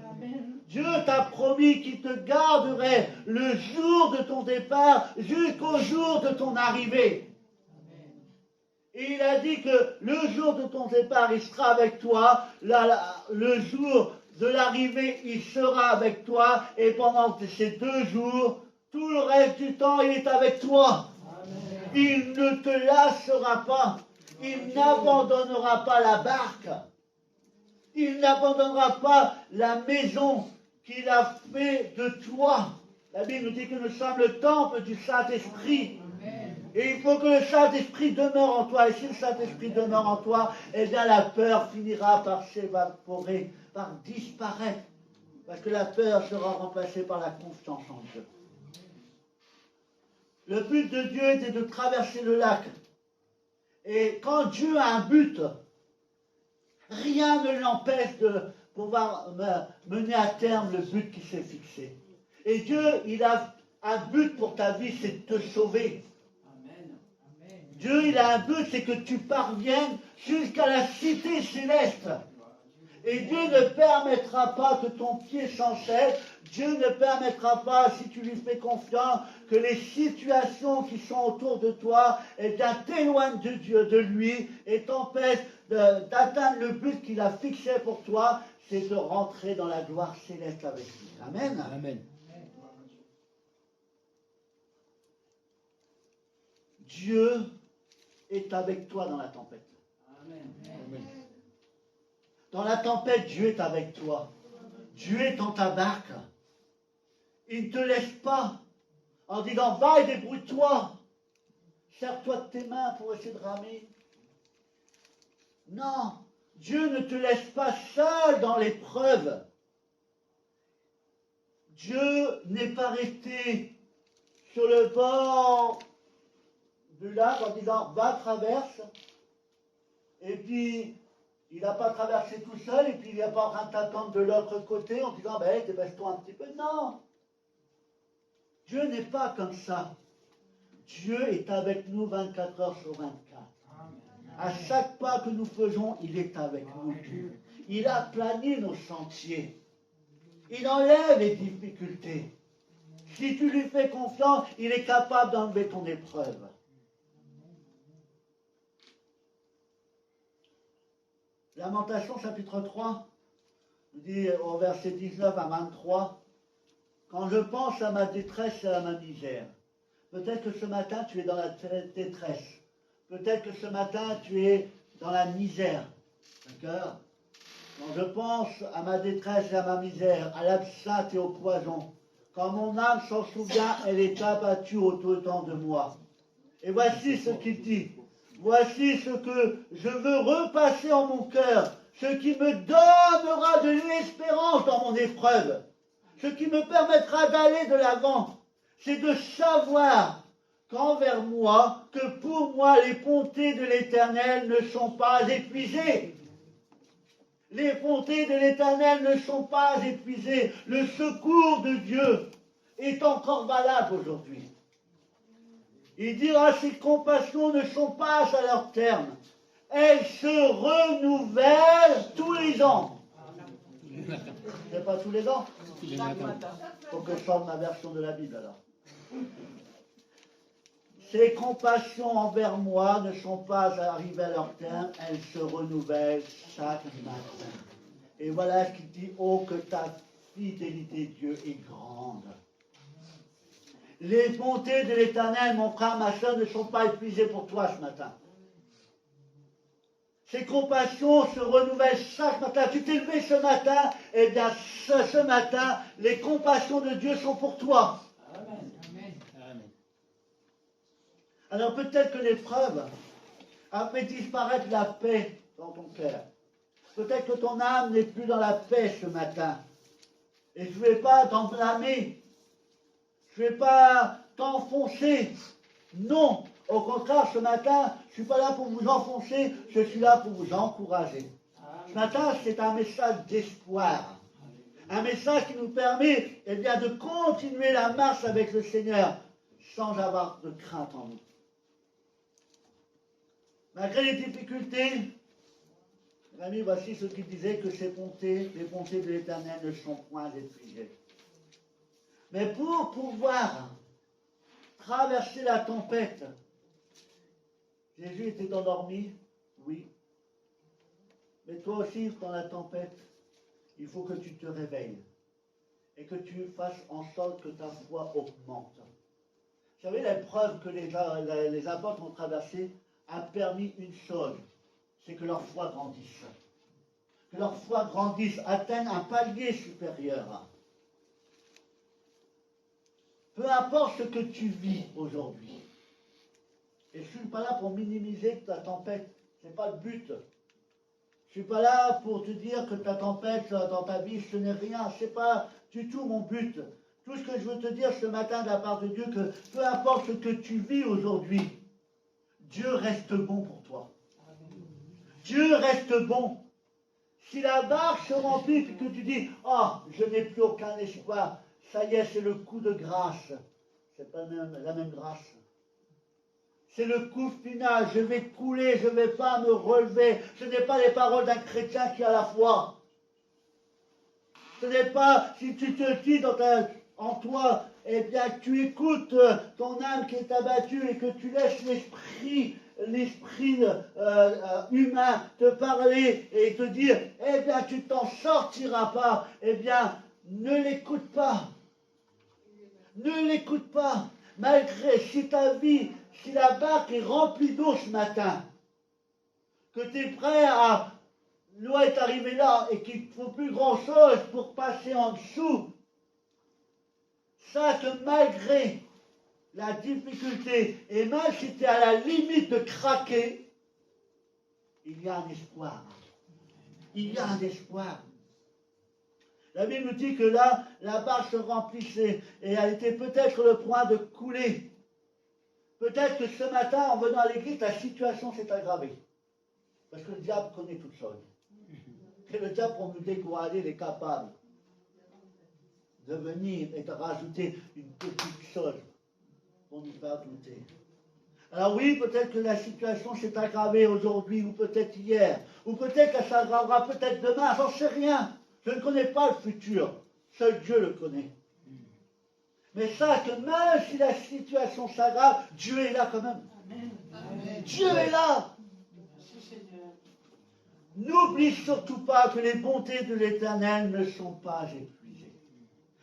Dieu t'a promis qu'il te garderait le jour de ton départ jusqu'au jour de ton arrivée. Et il a dit que le jour de ton départ, il sera avec toi. Le jour de l'arrivée, il sera avec toi. Et pendant ces 2 jours, tout le reste du temps, il est avec toi. Amen. Il ne te lâchera pas. Il n'abandonnera pas la barque. Il n'abandonnera pas la maison qu'il a fait de toi. La Bible nous dit que nous sommes le temple du Saint-Esprit. Et il faut que le Saint-Esprit demeure en toi. Et si le Saint-Esprit demeure en toi, eh bien la peur finira par s'évaporer, par disparaître. Parce que la peur sera remplacée par la confiance en Dieu. Le but de Dieu était de traverser le lac. Et quand Dieu a un but, rien ne l'empêche de pouvoir mener à terme le but qui s'est fixé. Et Dieu, il a un but pour ta vie, c'est de te sauver. Dieu, il a un but, c'est que tu parviennes jusqu'à la cité céleste. Et Dieu ne permettra pas que ton pied s'enchaîne. Dieu ne permettra pas, si tu lui fais confiance, que les situations qui sont autour de toi, eh bien, t'éloignent de Dieu, de lui, et t'empêchent d'atteindre le but qu'il a fixé pour toi, c'est de rentrer dans la gloire céleste avec lui. Amen. Amen. Dieu est avec toi dans la tempête. Amen. Amen. Dans la tempête, Dieu est avec toi. Dieu est dans ta barque. Il ne te laisse pas en disant va et débrouille-toi. Serre-toi de tes mains pour essayer de ramer. Non, Dieu ne te laisse pas seul dans l'épreuve. Dieu n'est pas resté sur le bord du lac en disant va, traverse. Et puis il n'a pas traversé tout seul, et puis il n'est pas en train de t'attendre de l'autre côté en disant ben, dépêche-toi un petit peu. Non, Dieu n'est pas comme ça. Dieu est avec nous 24 heures sur 24. À chaque pas que nous faisons, il est avec nous. Il aplanit nos sentiers. Il enlève les difficultés. Si tu lui fais confiance, il est capable d'enlever ton épreuve. Lamentation chapitre 3, nous dit au verset 19 à 23, quand je pense à ma détresse et à ma misère, peut-être que ce matin tu es dans la détresse, peut-être que ce matin tu es dans la misère, d'accord? Quand je pense à ma détresse et à ma misère, à l'absinthe et au poison, quand mon âme s'en souvient, elle est abattue au-dedans de moi. Et voici ce qu'il dit. Voici ce que je veux repasser en mon cœur, ce qui me donnera de l'espérance dans mon épreuve, ce qui me permettra d'aller de l'avant, c'est de savoir qu'envers moi, que pour moi, les bontés de l'Éternel ne sont pas épuisées. Les bontés de l'Éternel ne sont pas épuisées. Le secours de Dieu est encore valable aujourd'hui. Il dira, ces compassions ne sont pas à leur terme. Elles se renouvellent tous les ans. C'est pas tous les ans? Faut que je sorte ma version de la Bible alors. Ces compassions envers moi ne sont pas arrivées à leur terme, elles se renouvellent chaque matin. Et voilà ce qu'il dit, oh que ta fidélité, Dieu, est grande. Les bontés de l'Éternel, mon frère, ma soeur, ne sont pas épuisées pour toi ce matin. Ces compassions se renouvellent chaque matin. Tu t'es levé ce matin, et bien ce matin, les compassions de Dieu sont pour toi. Amen. Alors peut-être que l'épreuve a fait disparaître la paix dans ton cœur. Peut-être que ton âme n'est plus dans la paix ce matin. Et je ne vais pas t'en blâmer. Je ne vais pas t'enfoncer. Non, au contraire, ce matin, je ne suis pas là pour vous enfoncer, je suis là pour vous encourager. Ce matin, c'est un message d'espoir. Un message qui nous permet bien, de continuer la marche avec le Seigneur sans avoir de crainte en nous. Malgré les difficultés, mes amis, voici ce qu'il disait, que ces bontés, les bontés de l'Éternel ne sont point épuisées. Mais pour pouvoir traverser la tempête, Jésus était endormi, oui. Mais toi aussi, dans la tempête, il faut que tu te réveilles et que tu fasses en sorte que ta foi augmente. Vous savez, l'épreuve que les apôtres ont traversée a permis une chose, c'est que leur foi grandisse. Que leur foi grandisse, atteigne un palier supérieur. Peu importe ce que tu vis aujourd'hui. Et je ne suis pas là pour minimiser ta tempête. Ce n'est pas le but. Je ne suis pas là pour te dire que ta tempête dans ta vie, ce n'est rien. Ce n'est pas du tout mon but. Tout ce que je veux te dire ce matin de la part de Dieu, que peu importe ce que tu vis aujourd'hui, Dieu reste bon pour toi. Dieu reste bon. Si la barque se remplit et que tu dis, oh, je n'ai plus aucun espoir, ça y est, c'est le coup de grâce. C'est pas la même grâce. C'est le coup final, je vais couler, je ne vais pas me relever. Ce n'est pas les paroles d'un chrétien qui a la foi. Ce n'est pas, si tu te dis en toi, eh bien tu écoutes ton âme qui est abattue et que tu laisses l'esprit humain te parler et te dire, eh bien tu t'en sortiras pas, eh bien ne l'écoute pas. Ne l'écoute pas. Malgré, si ta vie, si la barque est remplie d'eau ce matin, que tu es prêt à, l'eau est arrivée là et qu'il ne faut plus grand chose pour passer en dessous, sache que malgré la difficulté, et même si tu es à la limite de craquer, il y a un espoir. Il y a un espoir. La Bible nous dit que là, la barque se remplissait et elle était peut-être le point de couler. Peut-être que ce matin, en venant à l'église, la situation s'est aggravée. Parce que le diable connaît toutes choses. Et le diable, pour nous décourager, il est capable de venir et de rajouter une petite chose pour nous faire douter. Alors oui, peut-être que la situation s'est aggravée aujourd'hui, ou peut-être hier, ou peut-être qu'elle s'aggravera peut-être demain, j'en sais rien. Je ne connais pas le futur, seul Dieu le connaît. Mais sache que même si la situation s'aggrave, Dieu est là quand même. Amen. Dieu est là. Merci Seigneur. N'oublie surtout pas que les bontés de l'Éternel ne sont pas épuisées.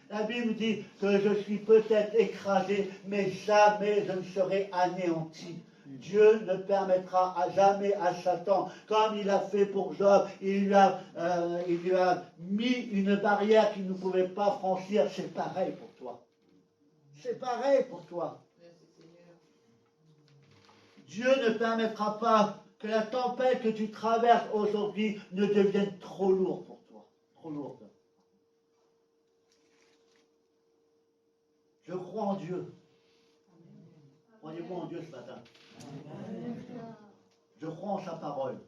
La Bible dit que je suis peut-être écrasé, mais jamais je ne serai anéanti. Dieu ne permettra à jamais à Satan, comme il a fait pour Job, il lui a mis une barrière qu'il ne pouvait pas franchir. C'est pareil pour toi. C'est pareil pour toi. Merci Seigneur. Dieu ne permettra pas que la tempête que tu traverses aujourd'hui ne devienne trop lourde pour toi. Trop lourde. Je crois en Dieu. Croyez-vous en Dieu ce matin? Je crois en sa parole.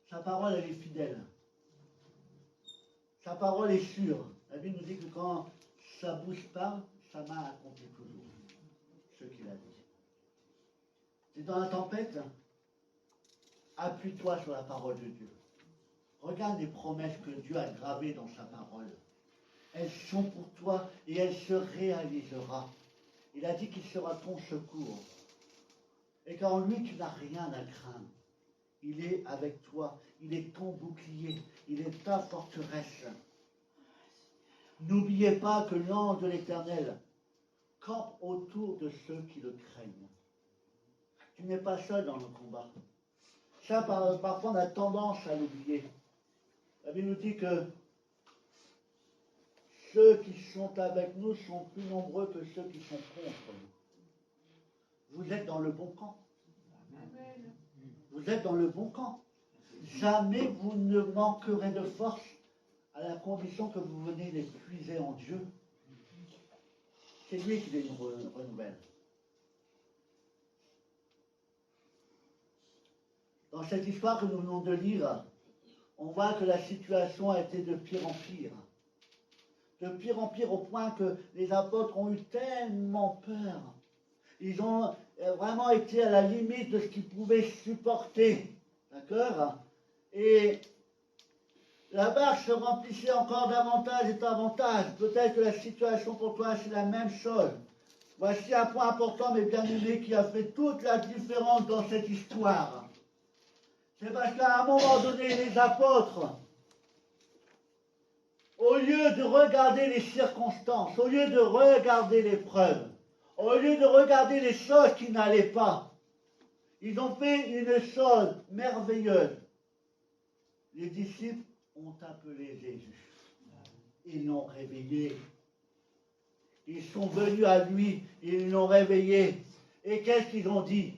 Sa parole, elle est fidèle. Sa parole est sûre. La Bible nous dit que quand sa bouche parle, sa main accomplit toujours ce qu'il a dit. Tu es dans la tempête, appuie-toi sur la parole de Dieu. Regarde les promesses que Dieu a gravées dans sa parole. Elles sont pour toi et elles se réaliseront. Il a dit qu'il sera ton secours. Et qu'en lui, tu n'as rien à craindre. Il est avec toi. Il est ton bouclier. Il est ta forteresse. N'oubliez pas que l'ange de l'Éternel campe autour de ceux qui le craignent. Tu n'es pas seul dans le combat. Ça, parfois, on a tendance à l'oublier. La Bible nous dit que ceux qui sont avec nous sont plus nombreux que ceux qui sont contre nous. Vous êtes dans le bon camp. Vous êtes dans le bon camp. Jamais vous ne manquerez de force à la condition que vous venez les puiser en Dieu. C'est lui qui les renouvelle. Dans cette histoire que nous venons de lire, on voit que la situation a été de pire en pire. De pire en pire au point que les apôtres ont eu tellement peur. Ils ont vraiment été à la limite de ce qu'ils pouvaient supporter. D'accord? Et la barque se remplissait encore davantage et davantage. Peut-être que la situation pour toi, c'est la même chose. Voici un point important, mes bien-aimés, qui a fait toute la différence dans cette histoire. C'est parce qu'à un moment donné, les apôtres, au lieu de regarder les circonstances, au lieu de regarder l'épreuve, au lieu de regarder les choses qui n'allaient pas, ils ont fait une chose merveilleuse. Les disciples ont appelé Jésus. Ils l'ont réveillé. Ils sont venus à lui, ils l'ont réveillé. Et qu'est-ce qu'ils ont dit?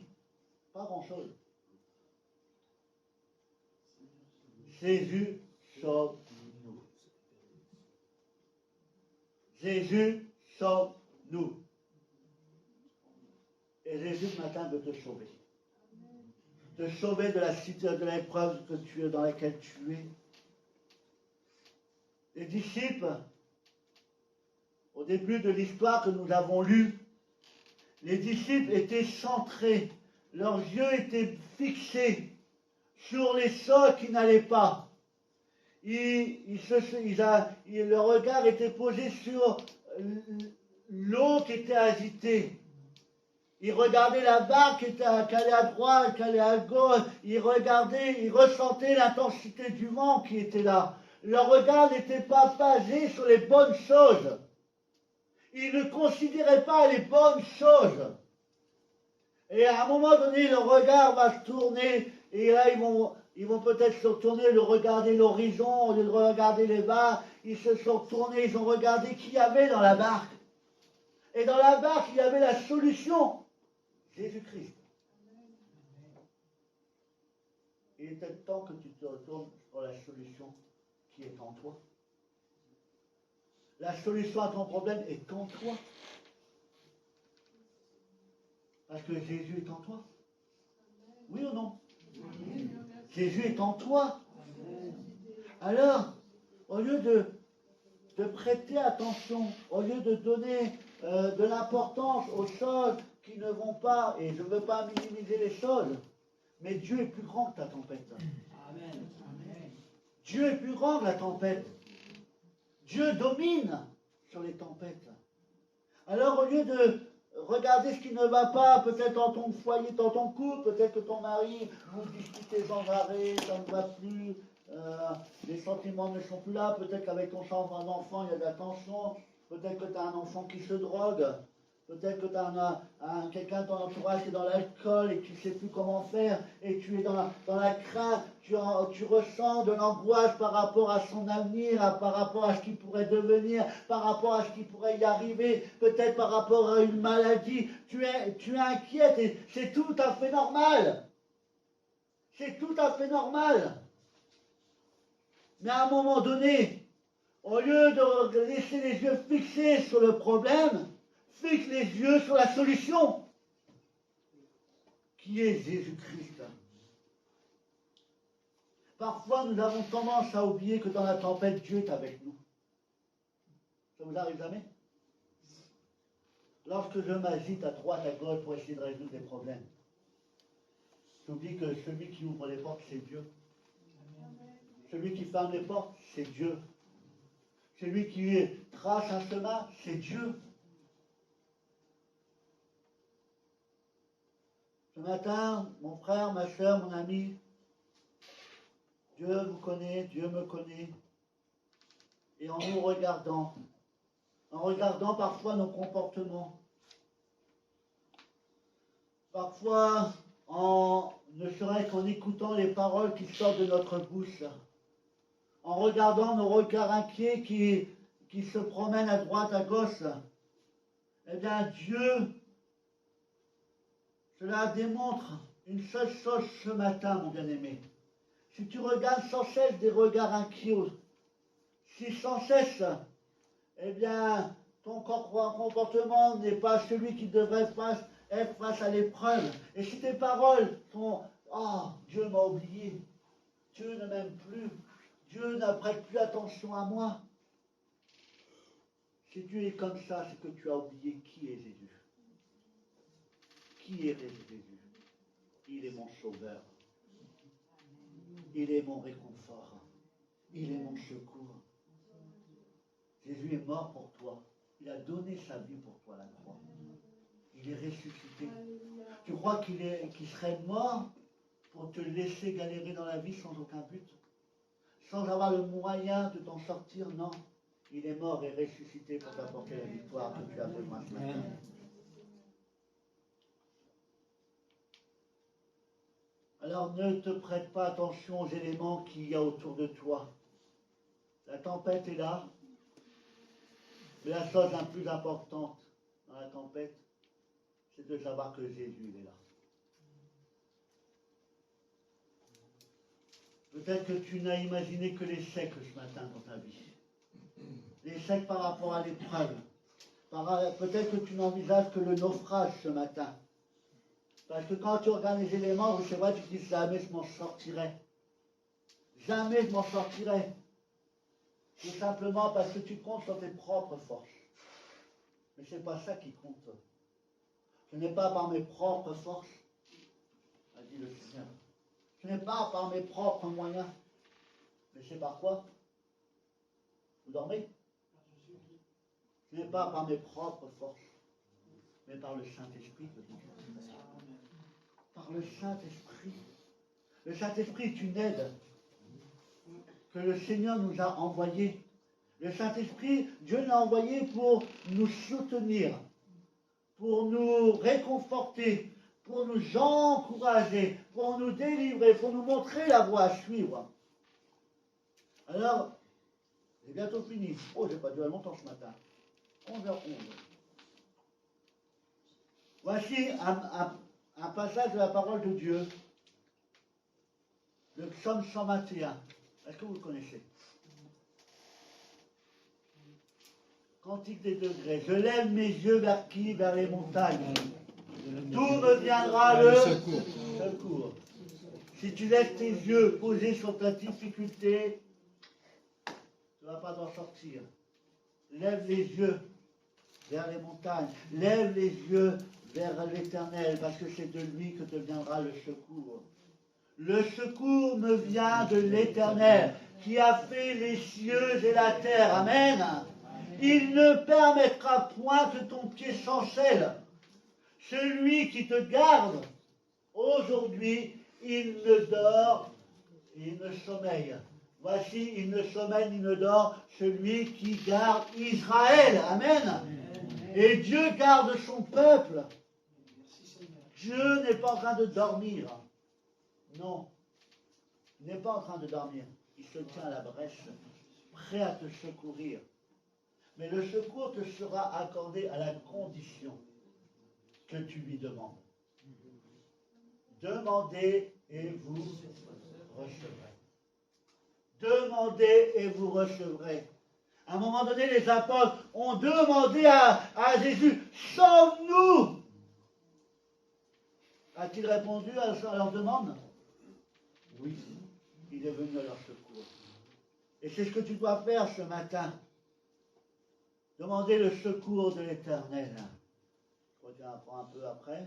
Pas grand-chose. Jésus, sauve-nous. Jésus, sauve-nous. Et Jésus, ce matin, veut te sauver. Te sauver de la situation, de l'épreuve dans laquelle tu es. Les disciples, au début de l'histoire que nous avons lue, les disciples étaient centrés, leurs yeux étaient fixés sur les choses qui n'allaient pas. Le regard était posé sur l'eau qui était agitée. Ils regardaient la barque qui allait à droite, qui allait à gauche. Ils ressentaient l'intensité du vent qui était là. Leur regard n'était pas basé sur les bonnes choses. Ils ne considéraient pas les bonnes choses. Et à un moment donné, leur regard va se tourner. Et là, ils vont peut-être se tourner, regarder l'horizon, au lieu de regarder les barques. Ils se sont tournés, ils ont regardé qui y avait dans la barque. Et dans la barque, il y avait la solution. Jésus-Christ. Il était temps que tu te retournes sur la solution qui est en toi. La solution à ton problème est en toi. Parce que Jésus est en toi. Oui ou non? Jésus est en toi. Alors, au lieu de prêter attention, au lieu de donner de l'importance aux choses qui ne vont pas, et je ne veux pas minimiser les choses, mais Dieu est plus grand que ta tempête. Amen. Dieu est plus grand que la tempête. Dieu domine sur les tempêtes. Alors au lieu de regarder ce qui ne va pas, peut-être dans ton foyer, dans ton couple, peut-être que ton mari, vous discutez sans arrêt, ça ne va plus, les sentiments ne sont plus là, peut-être qu'avec ton enfant, il y a de la tension, peut-être que tu as un enfant qui se drogue, peut-être que tu as quelqu'un de ton entourage qui est dans l'alcool et que tu ne sais plus comment faire, et tu es dans la crainte, tu ressens de l'angoisse par rapport à son avenir, par rapport à ce qu'il pourrait devenir, par rapport à ce qui pourrait y arriver, peut-être par rapport à une maladie, tu es inquiète et c'est tout à fait normal. C'est tout à fait normal. Mais à un moment donné, au lieu de laisser les yeux fixés sur le problème, fixe les yeux sur la solution, qui est Jésus-Christ. Parfois, nous avons tendance à oublier que dans la tempête, Dieu est avec nous. Ça vous arrive jamais? Lorsque je m'agite à droite, à gauche pour essayer de résoudre des problèmes, j'oublie que celui qui ouvre les portes, c'est Dieu. Celui qui ferme les portes, c'est Dieu. Celui qui trace un chemin, c'est Dieu. Ce matin, mon frère, ma soeur, mon ami, Dieu vous connaît, Dieu me connaît. Et en nous regardant parfois nos comportements, parfois ne serait-ce qu'en écoutant les paroles qui sortent de notre bouche, en regardant nos regards inquiets qui se promènent à droite, à gauche, eh bien Dieu, cela démontre une seule chose ce matin, mon bien-aimé. Si tu regardes sans cesse des regards inquiets, si sans cesse, eh bien, ton comportement n'est pas celui qui devrait être face à l'épreuve, et si tes paroles sont « Oh, Dieu m'a oublié, Dieu ne m'aime plus, Dieu ne prête plus attention à moi », si tu es comme ça, c'est que tu as oublié qui est Jésus. Qui est Jésus? Il est mon sauveur. Il est mon réconfort. Il est mon secours. Jésus est mort pour toi. Il a donné sa vie pour toi à la croix. Il est ressuscité. Tu crois qu'il serait mort pour te laisser galérer dans la vie sans aucun but? Sans avoir le moyen de t'en sortir? Non. Il est mort et ressuscité pour t'apporter la victoire que tu as besoin ce matin. Alors ne te prête pas attention aux éléments qu'il y a autour de toi. La tempête est là. Mais la chose la plus importante dans la tempête, c'est de savoir que Jésus est là. Peut-être que tu n'as imaginé que l'échec ce matin dans ta vie. L'échec par rapport à l'épreuve. Peut-être que tu n'envisages que le naufrage ce matin. Parce que quand tu regardes les éléments, c'est vrai, tu te dis jamais je m'en sortirai. Jamais je m'en sortirai. Tout simplement parce que tu comptes sur tes propres forces. Mais ce n'est pas ça qui compte. Ce n'est pas par mes propres forces, a dit le Seigneur. Ce n'est pas par mes propres moyens. Mais c'est par quoi? Vous dormez? Ce n'est pas par mes propres forces, mais par le Saint-Esprit de Dieu. Par le Saint-Esprit. Le Saint-Esprit est une aide que le Seigneur nous a envoyée. Le Saint-Esprit, Dieu l'a envoyé pour nous soutenir, pour nous réconforter, pour nous encourager, pour nous délivrer, pour nous montrer la voie à suivre. Alors, c'est bientôt fini. Oh, j'ai pas duré longtemps ce matin. 11h11. Voici un passage de la parole de Dieu, le psaume 121. Est-ce que vous le connaissez? Cantique des degrés. Je lève mes yeux vers qui? Vers les montagnes. D'où me viendra le secours? Si tu laisses tes yeux posés sur ta difficulté, tu ne vas pas t'en sortir. Lève les yeux vers les montagnes. Lève les yeux vers l'Éternel, parce que c'est de lui que te viendra le secours. Le secours me vient de l'Éternel, qui a fait les cieux et la terre. Amen. Il ne permettra point que ton pied chancelle. Celui qui te garde, aujourd'hui, il ne dort, il ne sommeille. Voici, il ne sommeille ni ne dort, celui qui garde Israël. Amen. Et Dieu garde son peuple. Dieu n'est pas en train de dormir. Non. Il n'est pas en train de dormir. Il se tient à la brèche, prêt à te secourir. Mais le secours te sera accordé à la condition que tu lui demandes. Demandez et vous recevrez. Demandez et vous recevrez. À un moment donné, les apôtres ont demandé à Jésus, sauve-nous. A-t-il répondu à leur demande? Oui, il est venu à leur secours. Et c'est ce que tu dois faire ce matin. Demander le secours de l'Éternel. Je crois qu'il y en a un peu après.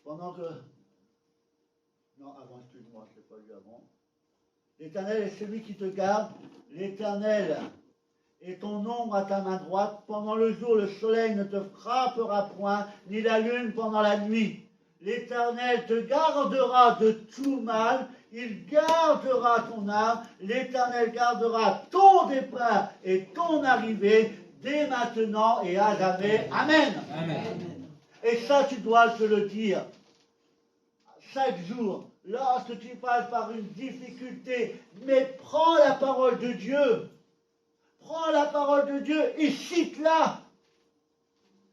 Pendant que... Non, avant, excuse-moi, je ne l'ai pas lu avant. L'Éternel est celui qui te garde. L'Éternel est ton ombre à ta main droite. Pendant le jour, le soleil ne te frappera point, ni la lune pendant la nuit. L'Éternel te gardera de tout mal. Il gardera ton âme. L'Éternel gardera ton départ et ton arrivée dès maintenant et à jamais. Amen. Amen. Et ça, tu dois te le dire. Chaque jour, lorsque tu passes par une difficulté, mais prends la parole de Dieu. Prends la parole de Dieu et cite-la.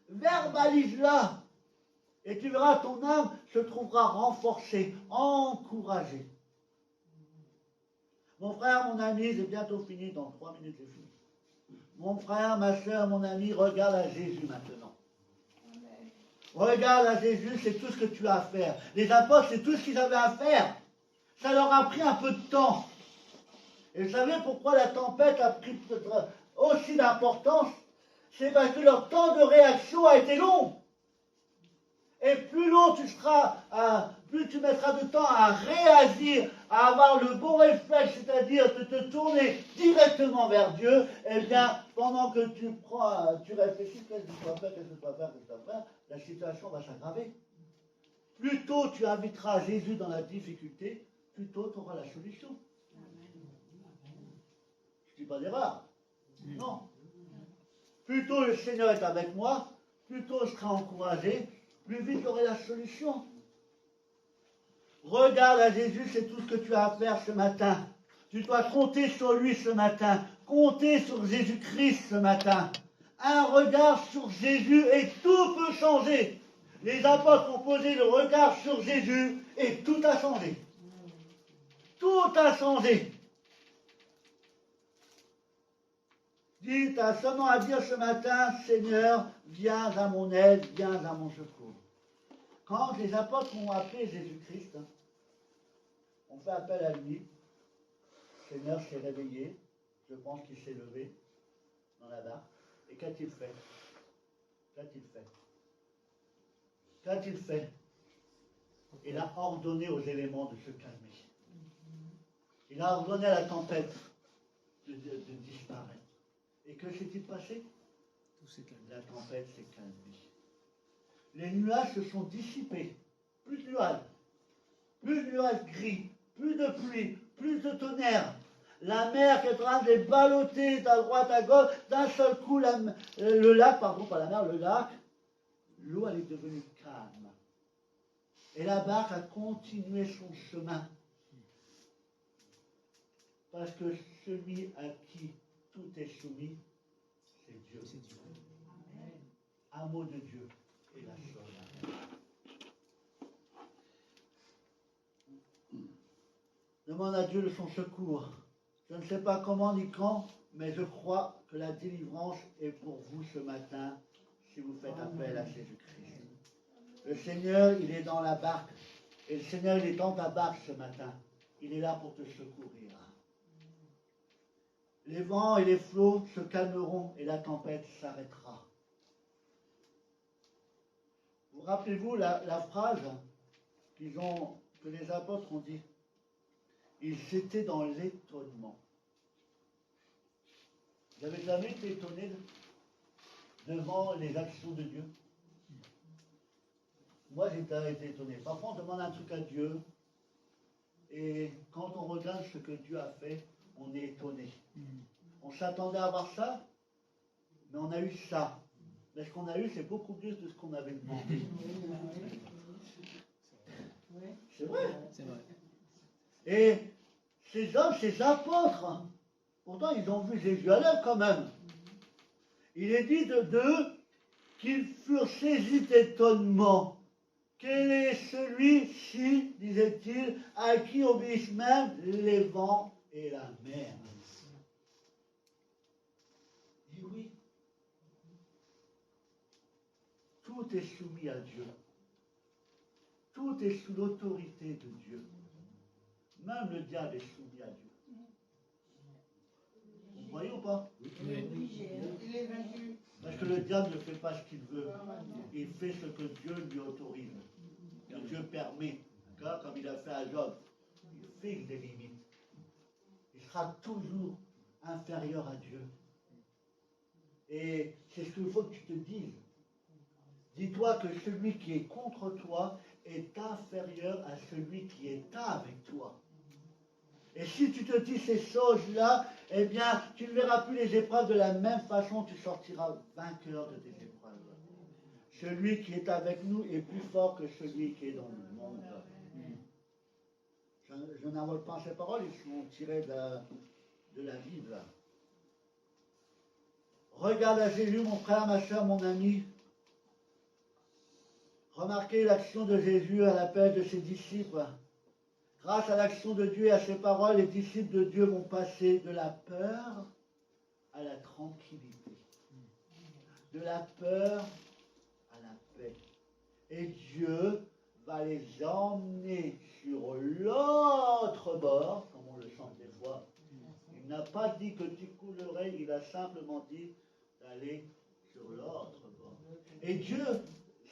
Verbalise-la. Et tu verras, ton âme se trouvera renforcée, encouragée. Mon frère, mon ami, c'est bientôt fini, dans 3 minutes c'est fini. Mon frère, ma soeur, mon ami, regarde à Jésus maintenant. Regarde à Jésus, c'est tout ce que tu as à faire. Les apôtres, c'est tout ce qu'ils avaient à faire. Ça leur a pris un peu de temps. Et vous savez pourquoi la tempête a pris aussi d'importance? C'est parce que leur temps de réaction a été long. Et plus long tu seras, plus tu mettras de temps à réagir, à avoir le bon réflexe, c'est-à-dire de te tourner directement vers Dieu, eh bien, pendant que tu réfléchis, qu'est-ce que je dois faire, qu'est-ce que je dois faire, qu'est-ce que je dois faire, la situation va s'aggraver. Plus tôt tu inviteras Jésus dans la difficulté, plus tôt tu auras la solution. Je ne dis pas d'erreur. Non. Plus tôt le Seigneur est avec moi, plus tôt je serai encouragé, plus vite j'aurai la solution. Regarde à Jésus, c'est tout ce que tu as à faire ce matin. Tu dois compter sur lui ce matin. Compter sur Jésus-Christ ce matin. Un regard sur Jésus et tout peut changer. Les apôtres ont posé le regard sur Jésus et tout a changé. Tout a changé. Dis, tu as seulement à dire ce matin, Seigneur, viens à mon aide, viens à mon secours. Quand les apôtres ont appelé Jésus-Christ, on fait appel à lui. Le Seigneur s'est réveillé, je pense qu'il s'est levé dans la barque. Et qu'a-t-il fait? Qu'a-t-il fait? Qu'a-t-il fait? Il a ordonné aux éléments de se calmer. Il a ordonné à la tempête de disparaître. Et que s'est-il passé? La tempête s'est calmée. Les nuages se sont dissipés. Plus de nuages gris, plus de pluie, plus de tonnerre. La mer qui est en train de les balloter à droite, à gauche. D'un seul coup, le lac, pardon, pas la mer, le lac, l'eau elle est devenue calme. Et la barque a continué son chemin. Parce que celui à qui tout est soumis, c'est Dieu. Un mot de Dieu et la chose. Demande à Dieu de son secours. Je ne sais pas comment ni quand, mais je crois que la délivrance est pour vous ce matin si vous faites appel à Jésus-Christ. Le Seigneur, il est dans la barque. Et le Seigneur, il est dans ta barque ce matin. Il est là pour te secourir. Les vents et les flots se calmeront et la tempête s'arrêtera. Vous rappelez-vous la phrase que les apôtres ont dit. Ils étaient dans l'étonnement. Vous n'avez jamais été étonné devant les actions de Dieu? Moi, j'ai été étonné. Parfois, on demande un truc à Dieu, et quand on regarde ce que Dieu a fait, on est étonné. On s'attendait à avoir ça, mais on a eu ça. Mais ce qu'on a eu, c'est beaucoup plus de ce qu'on avait demandé. C'est vrai. C'est vrai. Et ces hommes, ces apôtres, pourtant ils ont vu Jésus à l'œuvre quand même. Il est dit d'eux qu'ils furent saisis d'étonnement. Quel est celui-ci, disait-il, à qui obéissent même les vents et la mer? Et oui, tout est soumis à Dieu. Tout est sous l'autorité de Dieu. Même le diable est soumis à Dieu. Vous voyez ou pas? Il est vaincu. Parce que le diable ne fait pas ce qu'il veut. Il fait ce que Dieu lui autorise. Que Dieu permet. D'accord? Comme il a fait à Job. Il fixe des limites. Il sera toujours inférieur à Dieu. Et c'est ce qu'il faut que tu te dises. Dis-toi que celui qui est contre toi est inférieur à celui qui est avec toi. Et si tu te dis ces choses-là, eh bien, tu ne verras plus les épreuves de la même façon, tu sortiras vainqueur de tes épreuves. Celui qui est avec nous est plus fort que celui qui est dans le monde. Je n'invente pas ces paroles, ils sont tirées de la Bible. Regarde à Jésus, mon frère, ma soeur, mon ami. Remarquez l'action de Jésus à l'appel de ses disciples. Grâce à l'action de Dieu et à ses paroles, les disciples de Dieu vont passer de la peur à la tranquillité. De la peur à la paix. Et Dieu va les emmener sur l'autre bord, comme on le chante des fois. Il n'a pas dit que tu coulerais, il a simplement dit d'aller sur l'autre bord. Et Dieu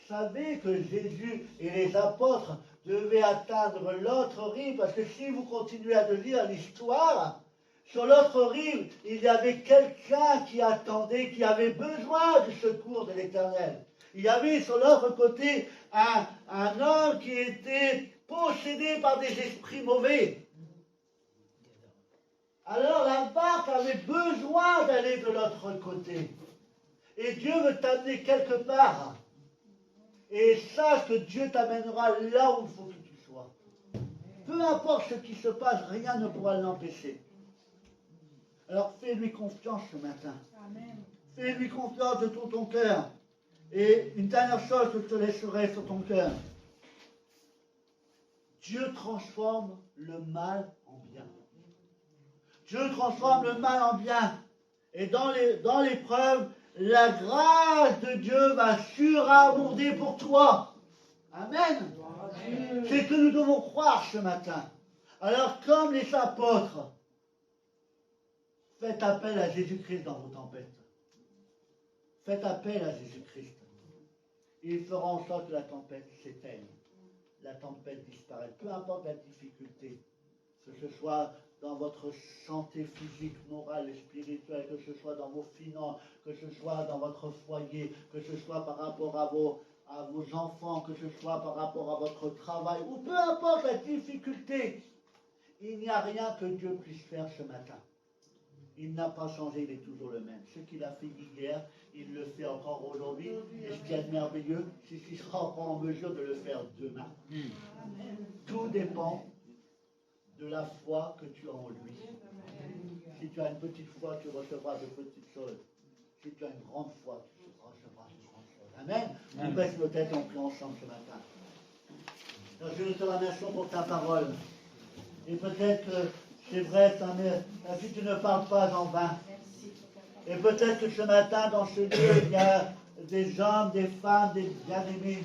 savait que Jésus et les apôtres devaient atteindre l'autre rive, parce que si vous continuez à lire l'histoire, sur l'autre rive, il y avait quelqu'un qui attendait, qui avait besoin du secours de l'Éternel. Il y avait sur l'autre côté un homme qui était possédé par des esprits mauvais. Alors la barque avait besoin d'aller de l'autre côté. Et Dieu veut t'amener quelque part. Et sache que Dieu t'amènera là où il faut que tu sois. Peu importe ce qui se passe, rien ne pourra l'empêcher. Alors fais-lui confiance ce matin. Amen. Fais-lui confiance de tout ton cœur. Et une dernière chose que je te laisserai sur ton cœur. Dieu transforme le mal en bien. Dieu transforme le mal en bien. Et dans l'épreuve, la grâce de Dieu va surabonder pour toi. Amen. C'est ce que nous devons croire ce matin. Alors, comme les apôtres, faites appel à Jésus-Christ dans vos tempêtes. Faites appel à Jésus-Christ. Il fera en sorte que la tempête s'éteigne. La tempête disparaît. Peu importe la difficulté, que ce soit dans votre santé physique, morale et spirituelle, que ce soit dans vos finances, que ce soit dans votre foyer, que ce soit par rapport à vos enfants, que ce soit par rapport à votre travail, ou peu importe la difficulté, il n'y a rien que Dieu puisse faire ce matin. Il n'a pas changé, il est toujours le même. Ce qu'il a fait hier, il le fait encore aujourd'hui. Et ce qui est merveilleux, c'est qu'il sera encore en mesure de le faire demain. Tout dépend de la foi que tu as en lui. Si tu as une petite foi, tu recevras de petites choses. Si tu as une grande foi, tu recevras de grandes choses. Amen. On baisse nos têtes et on prie ensemble ce matin. Alors, je te remercie pour ta parole. Et peut-être que c'est vrai, ta mère, si tu ne parles pas en vain. Et peut-être que ce matin, dans ce lieu, il y a des hommes, des femmes, des bien-aimés,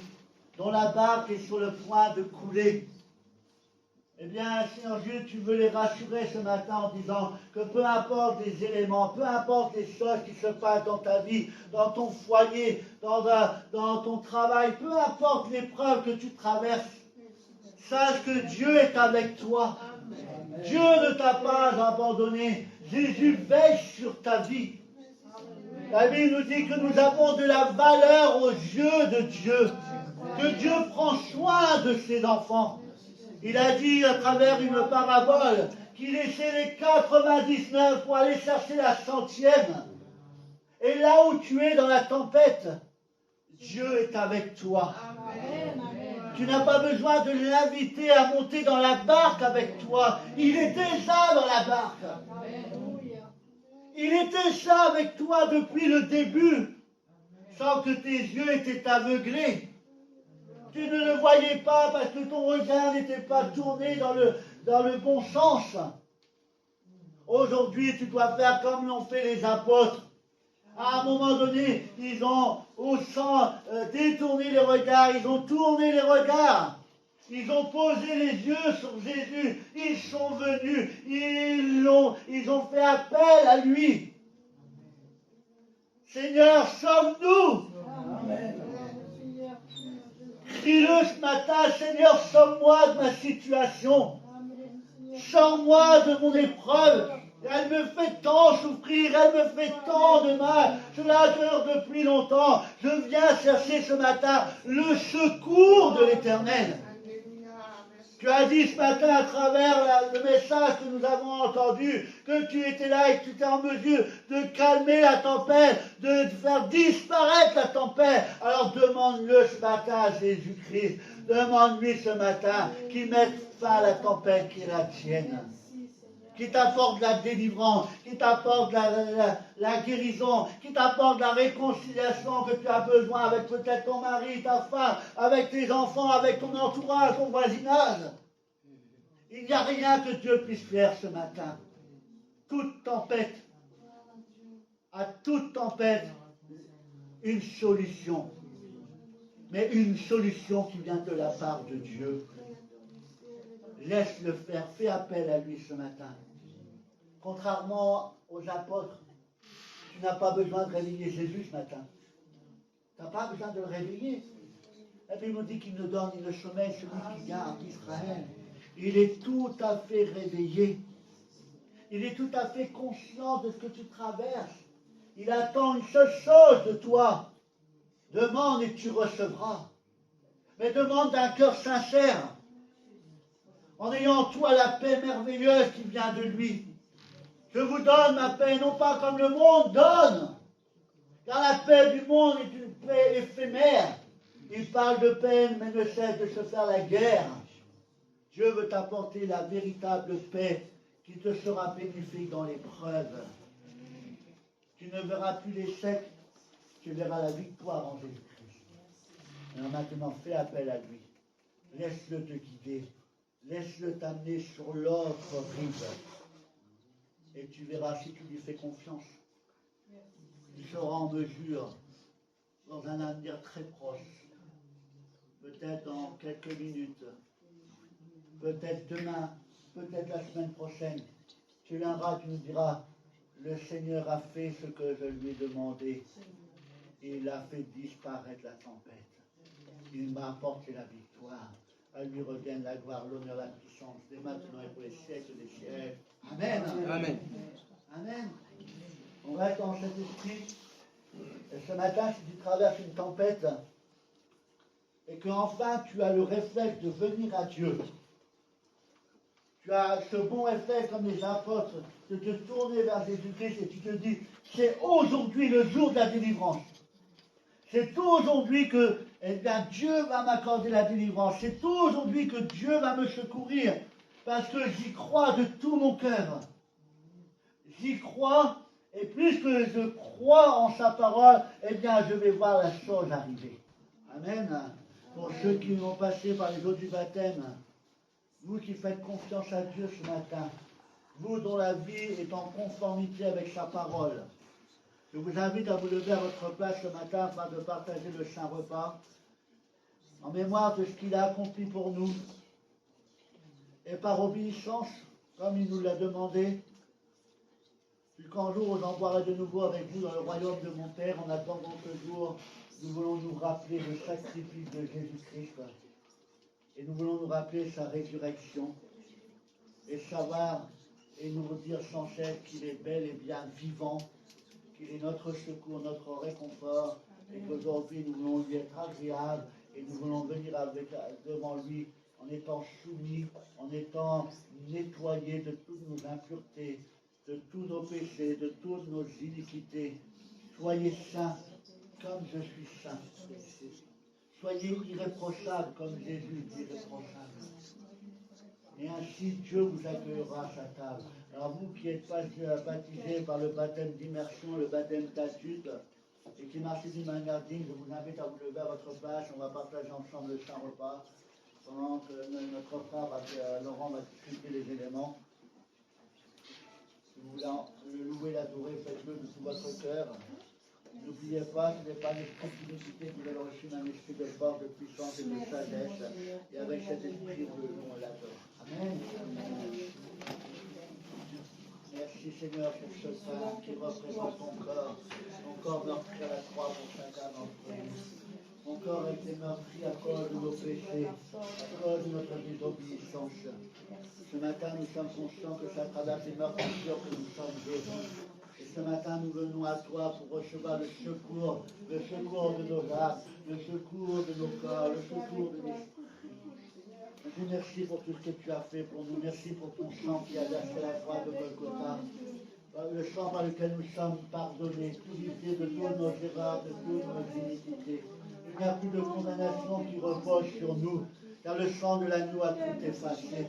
dont la barque est sur le point de couler. Eh bien, Seigneur Dieu, tu veux les rassurer ce matin en disant que peu importe les éléments, peu importe les choses qui se passent dans ta vie, dans ton foyer, dans ton travail, peu importe l'épreuve que tu traverses, sache que Dieu est avec toi. Dieu ne t'a pas abandonné. Jésus veille sur ta vie. La Bible nous dit que nous avons de la valeur aux yeux de Dieu, que Dieu prend soin de ses enfants. Il a dit à travers une parabole qu'il laissait les 99 pour aller chercher la 100e. Et là où tu es dans la tempête, Dieu est avec toi. Tu n'as pas besoin de l'inviter à monter dans la barque avec toi. Il est déjà dans la barque. Il est déjà avec toi depuis le début, sans que tes yeux étaient aveuglés. Tu ne le voyais pas parce que ton regard n'était pas tourné dans le bon sens. Aujourd'hui, tu dois faire comme l'ont fait les apôtres. À un moment donné, ils ont, sans détourner les regards, ils ont tourné les regards. Ils ont posé les yeux sur Jésus. Ils sont venus. Ils ont fait appel à lui. Seigneur, sauve-nous. Crie-le ce matin, Seigneur, sauve-moi de ma situation. Sors-moi de mon épreuve. Elle me fait tant souffrir, elle me fait tant de mal. Cela dure depuis longtemps. Je viens chercher ce matin le secours de l'Éternel. Tu as dit ce matin à travers le message que nous avons entendu que tu étais là et que tu étais en mesure de calmer la tempête, de faire disparaître la tempête. Alors demande-le ce matin à Jésus-Christ. Demande-lui ce matin qu'il mette fin à la tempête qui est la tienne. Qui t'apporte la délivrance, qui t'apporte la guérison, qui t'apporte la réconciliation que tu as besoin avec peut-être ton mari, ta femme, avec tes enfants, avec ton entourage, ton voisinage. Il n'y a rien que Dieu puisse faire ce matin. Toute tempête, à toute tempête, une solution. Mais une solution qui vient de la part de Dieu. Laisse-le faire, fais appel à lui ce matin. Contrairement aux apôtres, tu n'as pas besoin de réveiller Jésus ce matin. Tu n'as pas besoin de le réveiller. La Bible nous dit qu'il nous donne le sommeil, celui qui garde Israël. Il est tout à fait réveillé. Il est tout à fait conscient de ce que tu traverses. Il attend une seule chose de toi. Demande et tu recevras. Mais demande d'un cœur sincère. En ayant toi la paix merveilleuse qui vient de lui. Je vous donne ma paix, non pas comme le monde donne. Car la paix du monde est une paix éphémère. Il parle de peine, mais ne cesse de se faire la guerre. Dieu veut t'apporter la véritable paix qui te sera bénéfique dans l'épreuve. Tu ne verras plus l'échec, tu verras la victoire en Jésus-Christ. Alors maintenant, fais appel à lui. Laisse-le te guider. Laisse-le t'amener sur l'autre rive. Et tu verras si tu lui fais confiance. Tu seras en mesure, dans un avenir très proche, peut-être dans quelques minutes, peut-être demain, peut-être la semaine prochaine, tu viendras, tu nous diras, le Seigneur a fait ce que je lui ai demandé. Il a fait disparaître la tempête. Il m'a apporté la victoire. À lui revienne la gloire, l'honneur, la puissance, dès maintenant et pour les siècles des siècles. Amen. Amen. Amen. On reste dans cet esprit. Et ce matin, si tu traverses une tempête, et qu'enfin tu as le réflexe de venir à Dieu, tu as ce bon réflexe comme les apôtres, de te tourner vers Jésus-Christ et tu te dis, c'est aujourd'hui le jour de la délivrance. C'est aujourd'hui que Dieu va m'accorder la délivrance. C'est aujourd'hui que Dieu va me secourir. Parce que j'y crois de tout mon cœur. J'y crois. Et plus que je crois en sa parole, je vais voir la chose arriver. Amen. Pour ceux qui vont passer par les eaux du baptême, vous qui faites confiance à Dieu ce matin, vous dont la vie est en conformité avec sa parole, je vous invite à vous lever à votre place ce matin afin de partager le saint repas en mémoire de ce qu'il a accompli pour nous. et par obéissance, comme il nous l'a demandé, puis qu'un jour j'en boirai de nouveau avec vous dans le royaume de mon Père, en attendant ce jour, nous voulons nous rappeler le sacrifice de Jésus-Christ, et nous voulons nous rappeler sa résurrection, et savoir et nous dire sans cesse qu'il est bel et bien vivant, qu'il est notre secours, notre réconfort, et qu'aujourd'hui nous voulons lui être agréables, et nous voulons venir devant lui en étant soumis, en étant nettoyés de toutes nos impuretés, de tous nos péchés, de toutes nos iniquités. Soyez saints comme je suis saint. Soyez irréprochables comme Jésus est irréprochable. Et ainsi Dieu vous accueillera à sa table. Alors vous qui êtes baptisés par le baptême d'immersion, le baptême d'adulte, et qui marchez d'une manière digne, je vous invite à vous lever à votre place. On va partager ensemble le saint repas, pendant que notre frère Laurent va distribuer les éléments. Si vous voulez le louer, l'adorer, faites-le de tout votre cœur. N'oubliez pas, ce n'est pas l'esprit d'unicité que vous avez reçu, mais un esprit de force, de puissance et de sagesse. Et avec cet esprit, on l'adore. Amen. Merci Seigneur pour ce pain qui représente ton corps meurtri à la croix pour chacun d'entre nous. Ton corps a été meurtri à cause de nos péchés, à cause de notre désobéissance. Ce matin, nous sommes conscients que c'est à travers ces meurtrissures que nous sommes guéris. Et ce matin, nous venons à toi pour recevoir le secours de nos âmes, le secours de nos corps, le secours de l'esprit. Dieu, merci pour tout ce que tu as fait pour nous. Merci pour ton sang qui a versé la croix de Golgotha. Le sang par lequel nous sommes pardonnés, purifiés de toutes nos erreurs, de toutes nos iniquités. Il n'y a plus de condamnation qui repose sur nous, car le sang de l'agneau a tout effacé.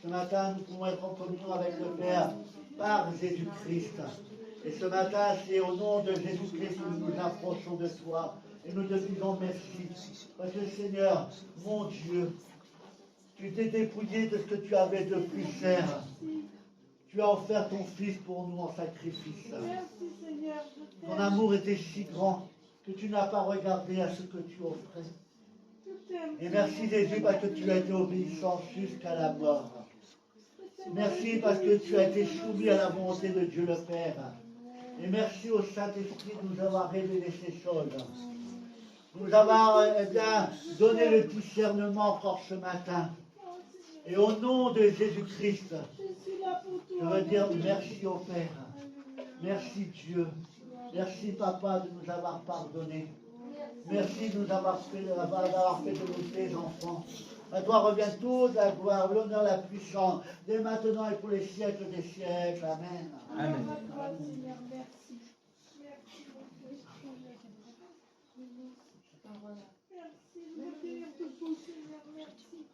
Ce matin, nous pouvons être en communion avec le Père par Jésus-Christ. Et ce matin, c'est au nom de Jésus-Christ que nous nous approchons de toi. Et nous te disons merci. Parce que Seigneur, mon Dieu, tu t'es dépouillé de ce que tu avais de plus cher. Tu as offert ton Fils pour nous en sacrifice. Ton amour était si grand que tu n'as pas regardé à ce que tu offrais. Et merci Jésus parce que tu as été obéissant jusqu'à la mort. Merci parce que tu as été soumis à la volonté de Dieu le Père. Et merci au Saint-Esprit de nous avoir révélé ces choses. Nous avoir donné le discernement encore ce matin. Et au nom de Jésus-Christ, je veux dire merci au Père. Merci Dieu. Merci Papa de nous avoir pardonné. Merci de nous avoir fait de nous tes enfants. À toi revient toute la gloire, l'honneur, la puissance, dès maintenant et pour les siècles des siècles. Amen. Amen. Seigneur, merci. Merci, mon Dieu. Merci, mon Dieu, tout Seigneur, merci.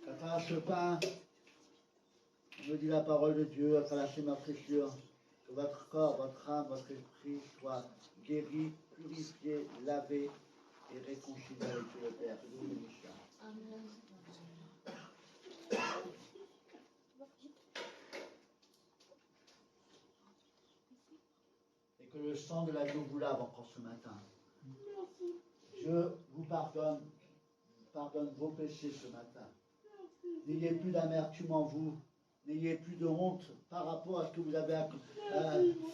À travers ce pain, me dit la parole de Dieu, à travers ces meurtrissures, que votre corps, votre âme, votre esprit soient guéris, purifiés, lavés et réconciliés avec Dieu le Père. Que nous bénisse. Et que le sang de l'agneau vous lave encore ce matin. Dieu vous pardonne vos péchés ce matin. N'ayez plus d'amertume en vous. N'ayez plus de honte par rapport à ce que vous avez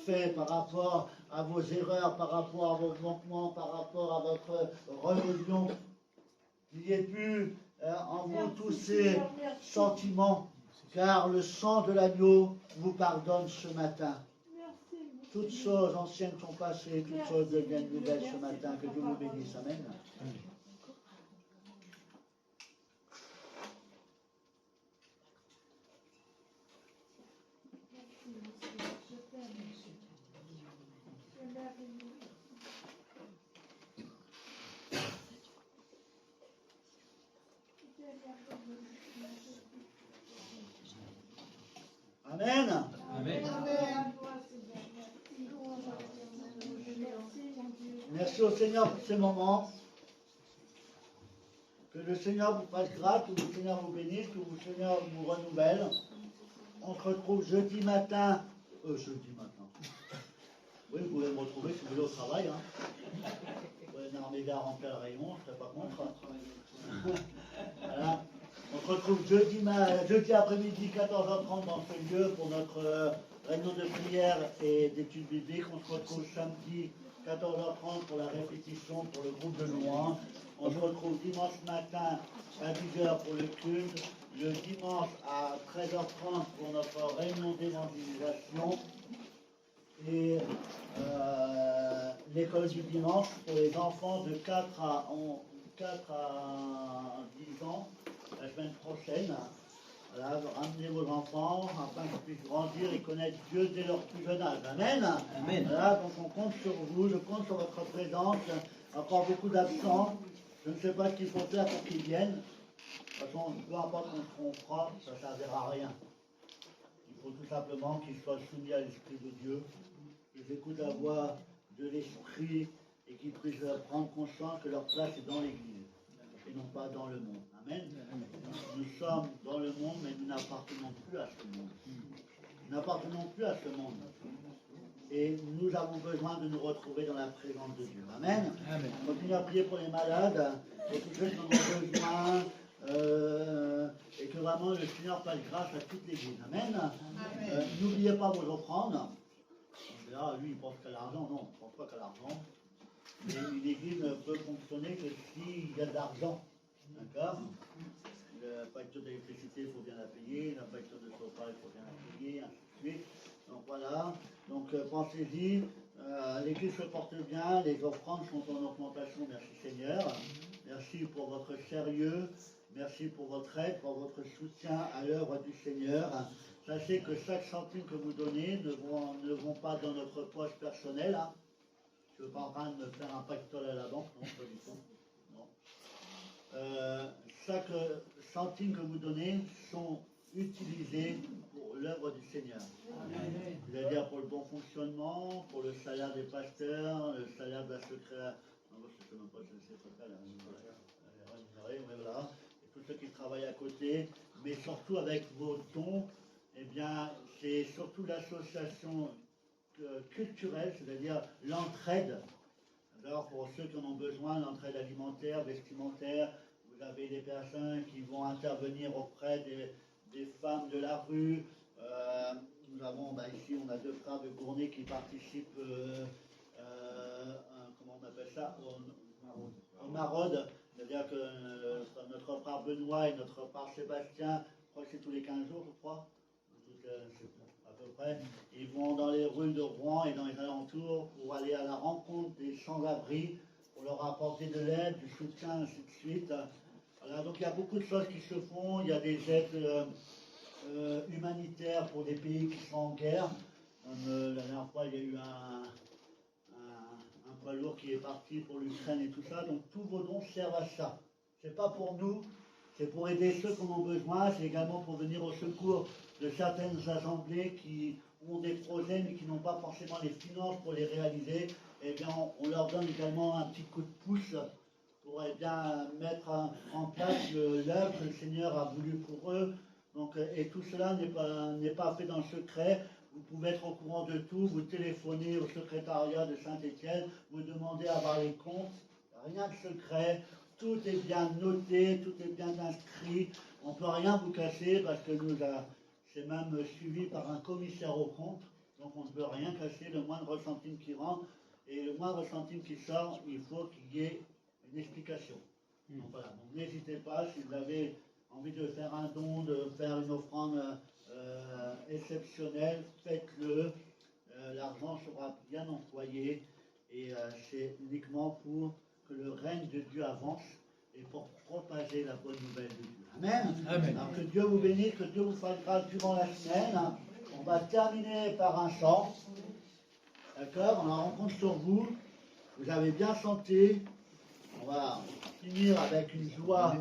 fait, par rapport à vos erreurs, par rapport à vos manquements, par rapport à votre rébellion. N'ayez plus en vous tous ces sentiments, car le sang de l'agneau vous pardonne ce matin. Toutes choses anciennes sont passées, toutes choses deviennent nouvelles ce matin. Que Dieu vous bénisse. Amen. Amen. Amen. Merci au Seigneur pour ces moments. Que le Seigneur vous fasse grâce, que le Seigneur vous bénisse, que le Seigneur vous renouvelle. On se retrouve jeudi matin. Oui, vous pouvez me retrouver si vous voulez au travail. Hein. une armée gare en plein rayon, je ne serais pas contre. Voilà. On se retrouve jeudi après-midi, 14h30 dans ce lieu pour notre réunion de prière et d'études bibliques. On se retrouve samedi, 14h30 pour la répétition pour le groupe de louanges. On se retrouve dimanche matin à 10h pour le culte. Le dimanche à 13h30 pour notre réunion d'évangélisation. Et l'école du dimanche pour les enfants de 4 à 10 ans la semaine prochaine. Voilà, ramenez vos enfants afin qu'ils puissent grandir et connaître Dieu dès leur plus jeune âge. Amen. Amen. Voilà, donc on compte sur vous, je compte sur votre présence. Encore beaucoup d'absents. Je ne sais pas ce qu'il faut faire pour qu'ils viennent. De toute façon, peu importe ce qu'on fera, ça ne servira à rien. Il faut tout simplement qu'ils soient soumis à l'Esprit de Dieu, qu'ils écoutent la voix de l'Esprit et qu'ils puissent prendre conscience que leur place est dans l'Église et non pas dans le monde. Amen. Nous sommes dans le monde, mais nous n'appartenons plus à ce monde. Nous n'appartenons plus à ce monde. Et nous avons besoin de nous retrouver dans la présence de Dieu. Amen. Amen. Continuez à prier pour les malades, pour tous ceux qui en ont besoin, et que vraiment le Seigneur fasse grâce à toute l'Église. Amen. N'oubliez pas vos offrandes. Là, lui, il pense qu'à l'argent. Non, il ne pense pas qu'à l'argent. Mais une Église ne peut fonctionner que s'il y a de l'argent. D'accord? La facture d'électricité, il faut bien la payer. La facture de chauffage, il faut bien la payer, ainsi de suite. Donc voilà. Donc pensez-y. L'Église se porte bien. Les offrandes sont en augmentation. Merci Seigneur. Merci pour votre sérieux. Merci pour votre aide, pour votre soutien à l'œuvre du Seigneur. Sachez que chaque centime que vous donnez ne vont pas dans notre poche personnelle. Hein. Je ne suis pas en train de me faire un pactole à la banque, non, pas du tout. Non. Chaque centime que vous donnez sont utilisés pour l'œuvre du Seigneur. C'est-à-dire pour le bon fonctionnement, pour le salaire des pasteurs, le salaire de la secrétaire. Non, je ne sais même pas si c'est secrétaire, voilà. Et tous ceux qui travaillent à côté, mais surtout avec vos dons, eh bien, c'est surtout l'association culturelle, c'est-à-dire l'entraide. Alors, pour ceux qui en ont besoin, l'entraide alimentaire, vestimentaire, vous avez des personnes qui vont intervenir auprès des femmes de la rue. Nous avons, ici, on a 2 frères de Gournay qui participent, comment on appelle ça, au maraude. C'est-à-dire que notre frère Benoît et notre frère Sébastien, je crois que c'est tous les 15 jours, je crois, à peu près, ils vont dans les rues de Rouen et dans les alentours pour aller à la rencontre des sans-abri, pour leur apporter de l'aide, du soutien, ainsi de suite. Voilà, donc il y a beaucoup de choses qui se font, il y a des aides humanitaires pour des pays qui sont en guerre. La dernière fois, il y a eu un poids lourd qui est parti pour l'Ukraine et tout ça, donc tous vos dons servent à ça. C'est pas pour nous, c'est pour aider ceux qui en ont besoin, c'est également pour venir au secours de certaines assemblées qui ont des projets mais qui n'ont pas forcément les finances pour les réaliser. Eh bien, on leur donne également un petit coup de pouce pour bien mettre en place l'œuvre que le Seigneur a voulu pour eux. Donc, et tout cela n'est pas fait dans le secret. Vous pouvez être au courant de tout, vous téléphonez au secrétariat de Saint-Étienne, vous demandez à avoir les comptes, rien de secret, tout est bien noté, tout est bien inscrit, on ne peut rien vous cacher parce que c'est même suivi par un commissaire aux comptes, donc on ne peut rien cacher, le moindre centime qui rentre et le moindre centime qui sort, il faut qu'il y ait une explication. Donc voilà, donc n'hésitez pas, si vous avez envie de faire un don, de faire une offrande exceptionnelle, faites-le. L'argent sera bien employé et c'est uniquement pour que le règne de Dieu avance et pour propager la bonne nouvelle de Dieu. Amen. Amen. Alors que Dieu vous bénisse, que Dieu vous fasse grâce durant la semaine. On va terminer par un chant. D'accord? On en compte sur vous. Vous avez bien chanté. On va finir avec une joie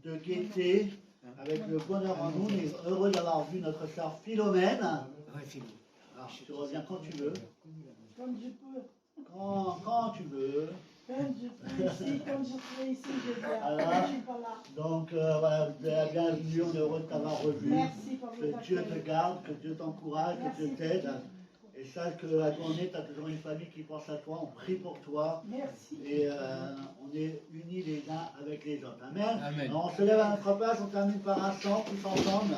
de gaieté, avec le bonheur en nous. On est heureux d'avoir vu notre sœur Philomène. Alors, tu reviens quand tu veux. Quand je peux. Quand tu veux. Quand je peux ici, quand je serai ici, je viens. Alors, Quand je suis pas là. donc, voilà, vous êtes la bienvenue, on est heureux de t'avoir revu. Merci pour Que votre Dieu accueil. te garde, que Dieu t'encourage, que Dieu Merci. t'aide. Et sache que à ton nez, tu as toujours une famille qui pense à toi, on prie pour toi. Merci. Et on est unis les uns avec les autres. Amen. Amen. Alors, on se lève à notre place, on termine par un chant, tous ensemble.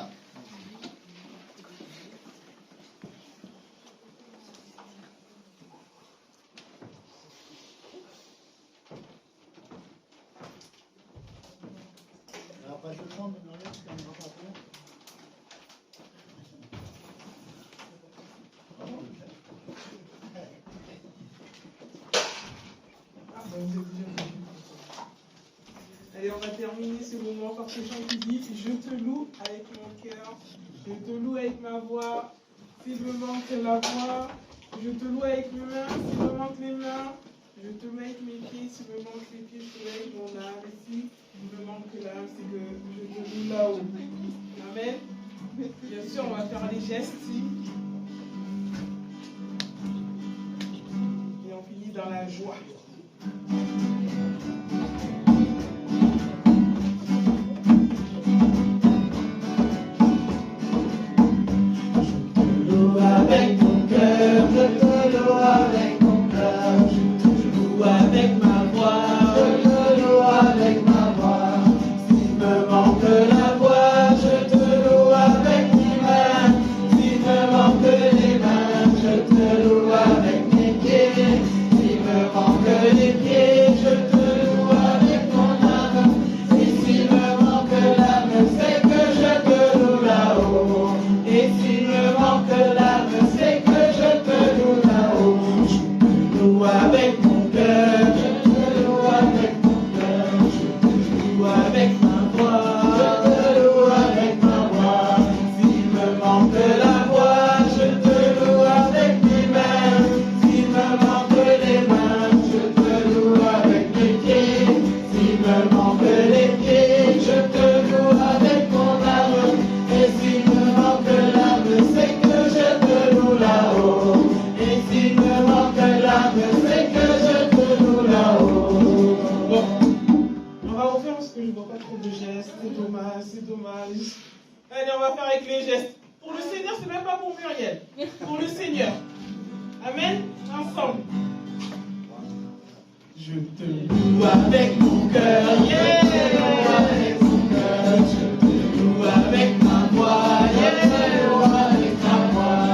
Alors, après ce chant, nous enlève, ça ne va pas faire. Ah, ben, vous êtes déjà venus. Allez, on va terminer ce moment par ce chant qui dit je te loue avec mon cœur, je te loue avec ma voix, s'il me manque la voix, je te loue avec mes mains, s'il me manque les mains, je te loue avec mes pieds, s'il me manque les pieds, je te loue avec mon âme, et si il me manque l'âme, c'est que je te loue là-haut. Amen. Bien sûr, on va faire les gestes ici. Et on finit dans la joie. Avec mon cœur, je te loue avec mon cœur, je te loue avec ma voix, je te loue avec ma voix. S'il me manque la voix, je te loue avec mes mains. S'il me manque les mains, je te loue avec mes pieds. S'il me manque les pieds, je te loue avec mon âme. Et s'il me manque l'âme, c'est que je te loue là-haut. Et s'il me manque l'âme, c'est que je te loue là-haut. Je te loue avec mon cœur, je te loue avec mon cœur, je te loue avec ma voix, je te loue avec ma voix. S'il me manque la voix, je te loue avec mes mains. S'il me manque les mains, je te loue avec mes pieds. S'il me manque les pieds, je te loue avec mon âme. Et s'il me manque l'âme, c'est que je te loue là-haut. Et s'il me manque l'âme, c'est que je te loue là-haut. Bon, on va refaire parce que je ne vois pas trop de gestes. C'est dommage, c'est dommage. Allez, on va faire avec les gestes. Pour le Seigneur, c'est même pas pour Muriel. Pour le Seigneur. Amen. Ensemble. Je te loue Avec mon cœur, Yeah. je te loue avec mon cœur, je te loue avec ma voix, je te loue avec ma voix.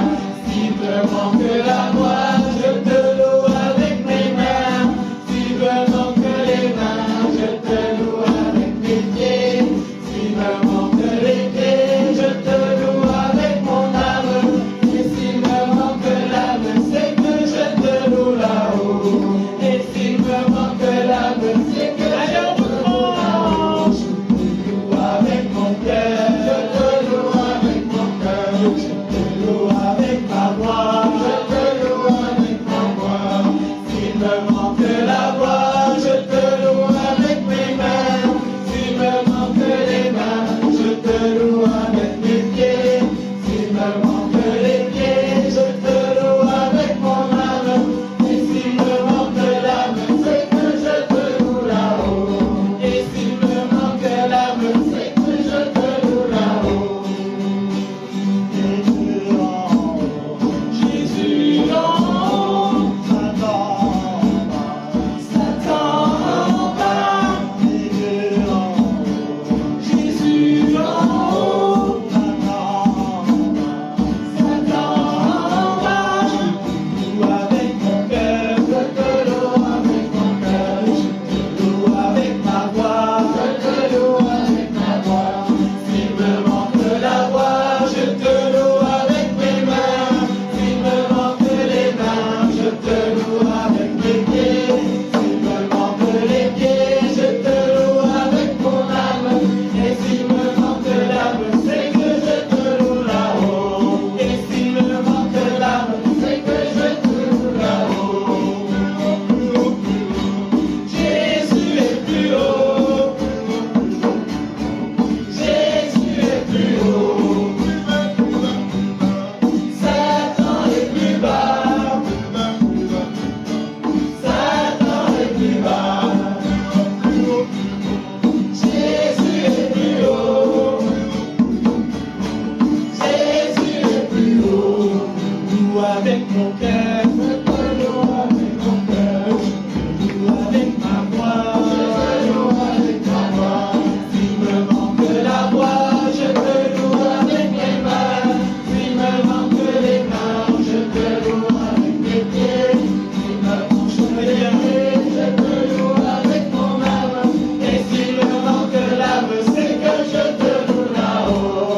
S'il me manque la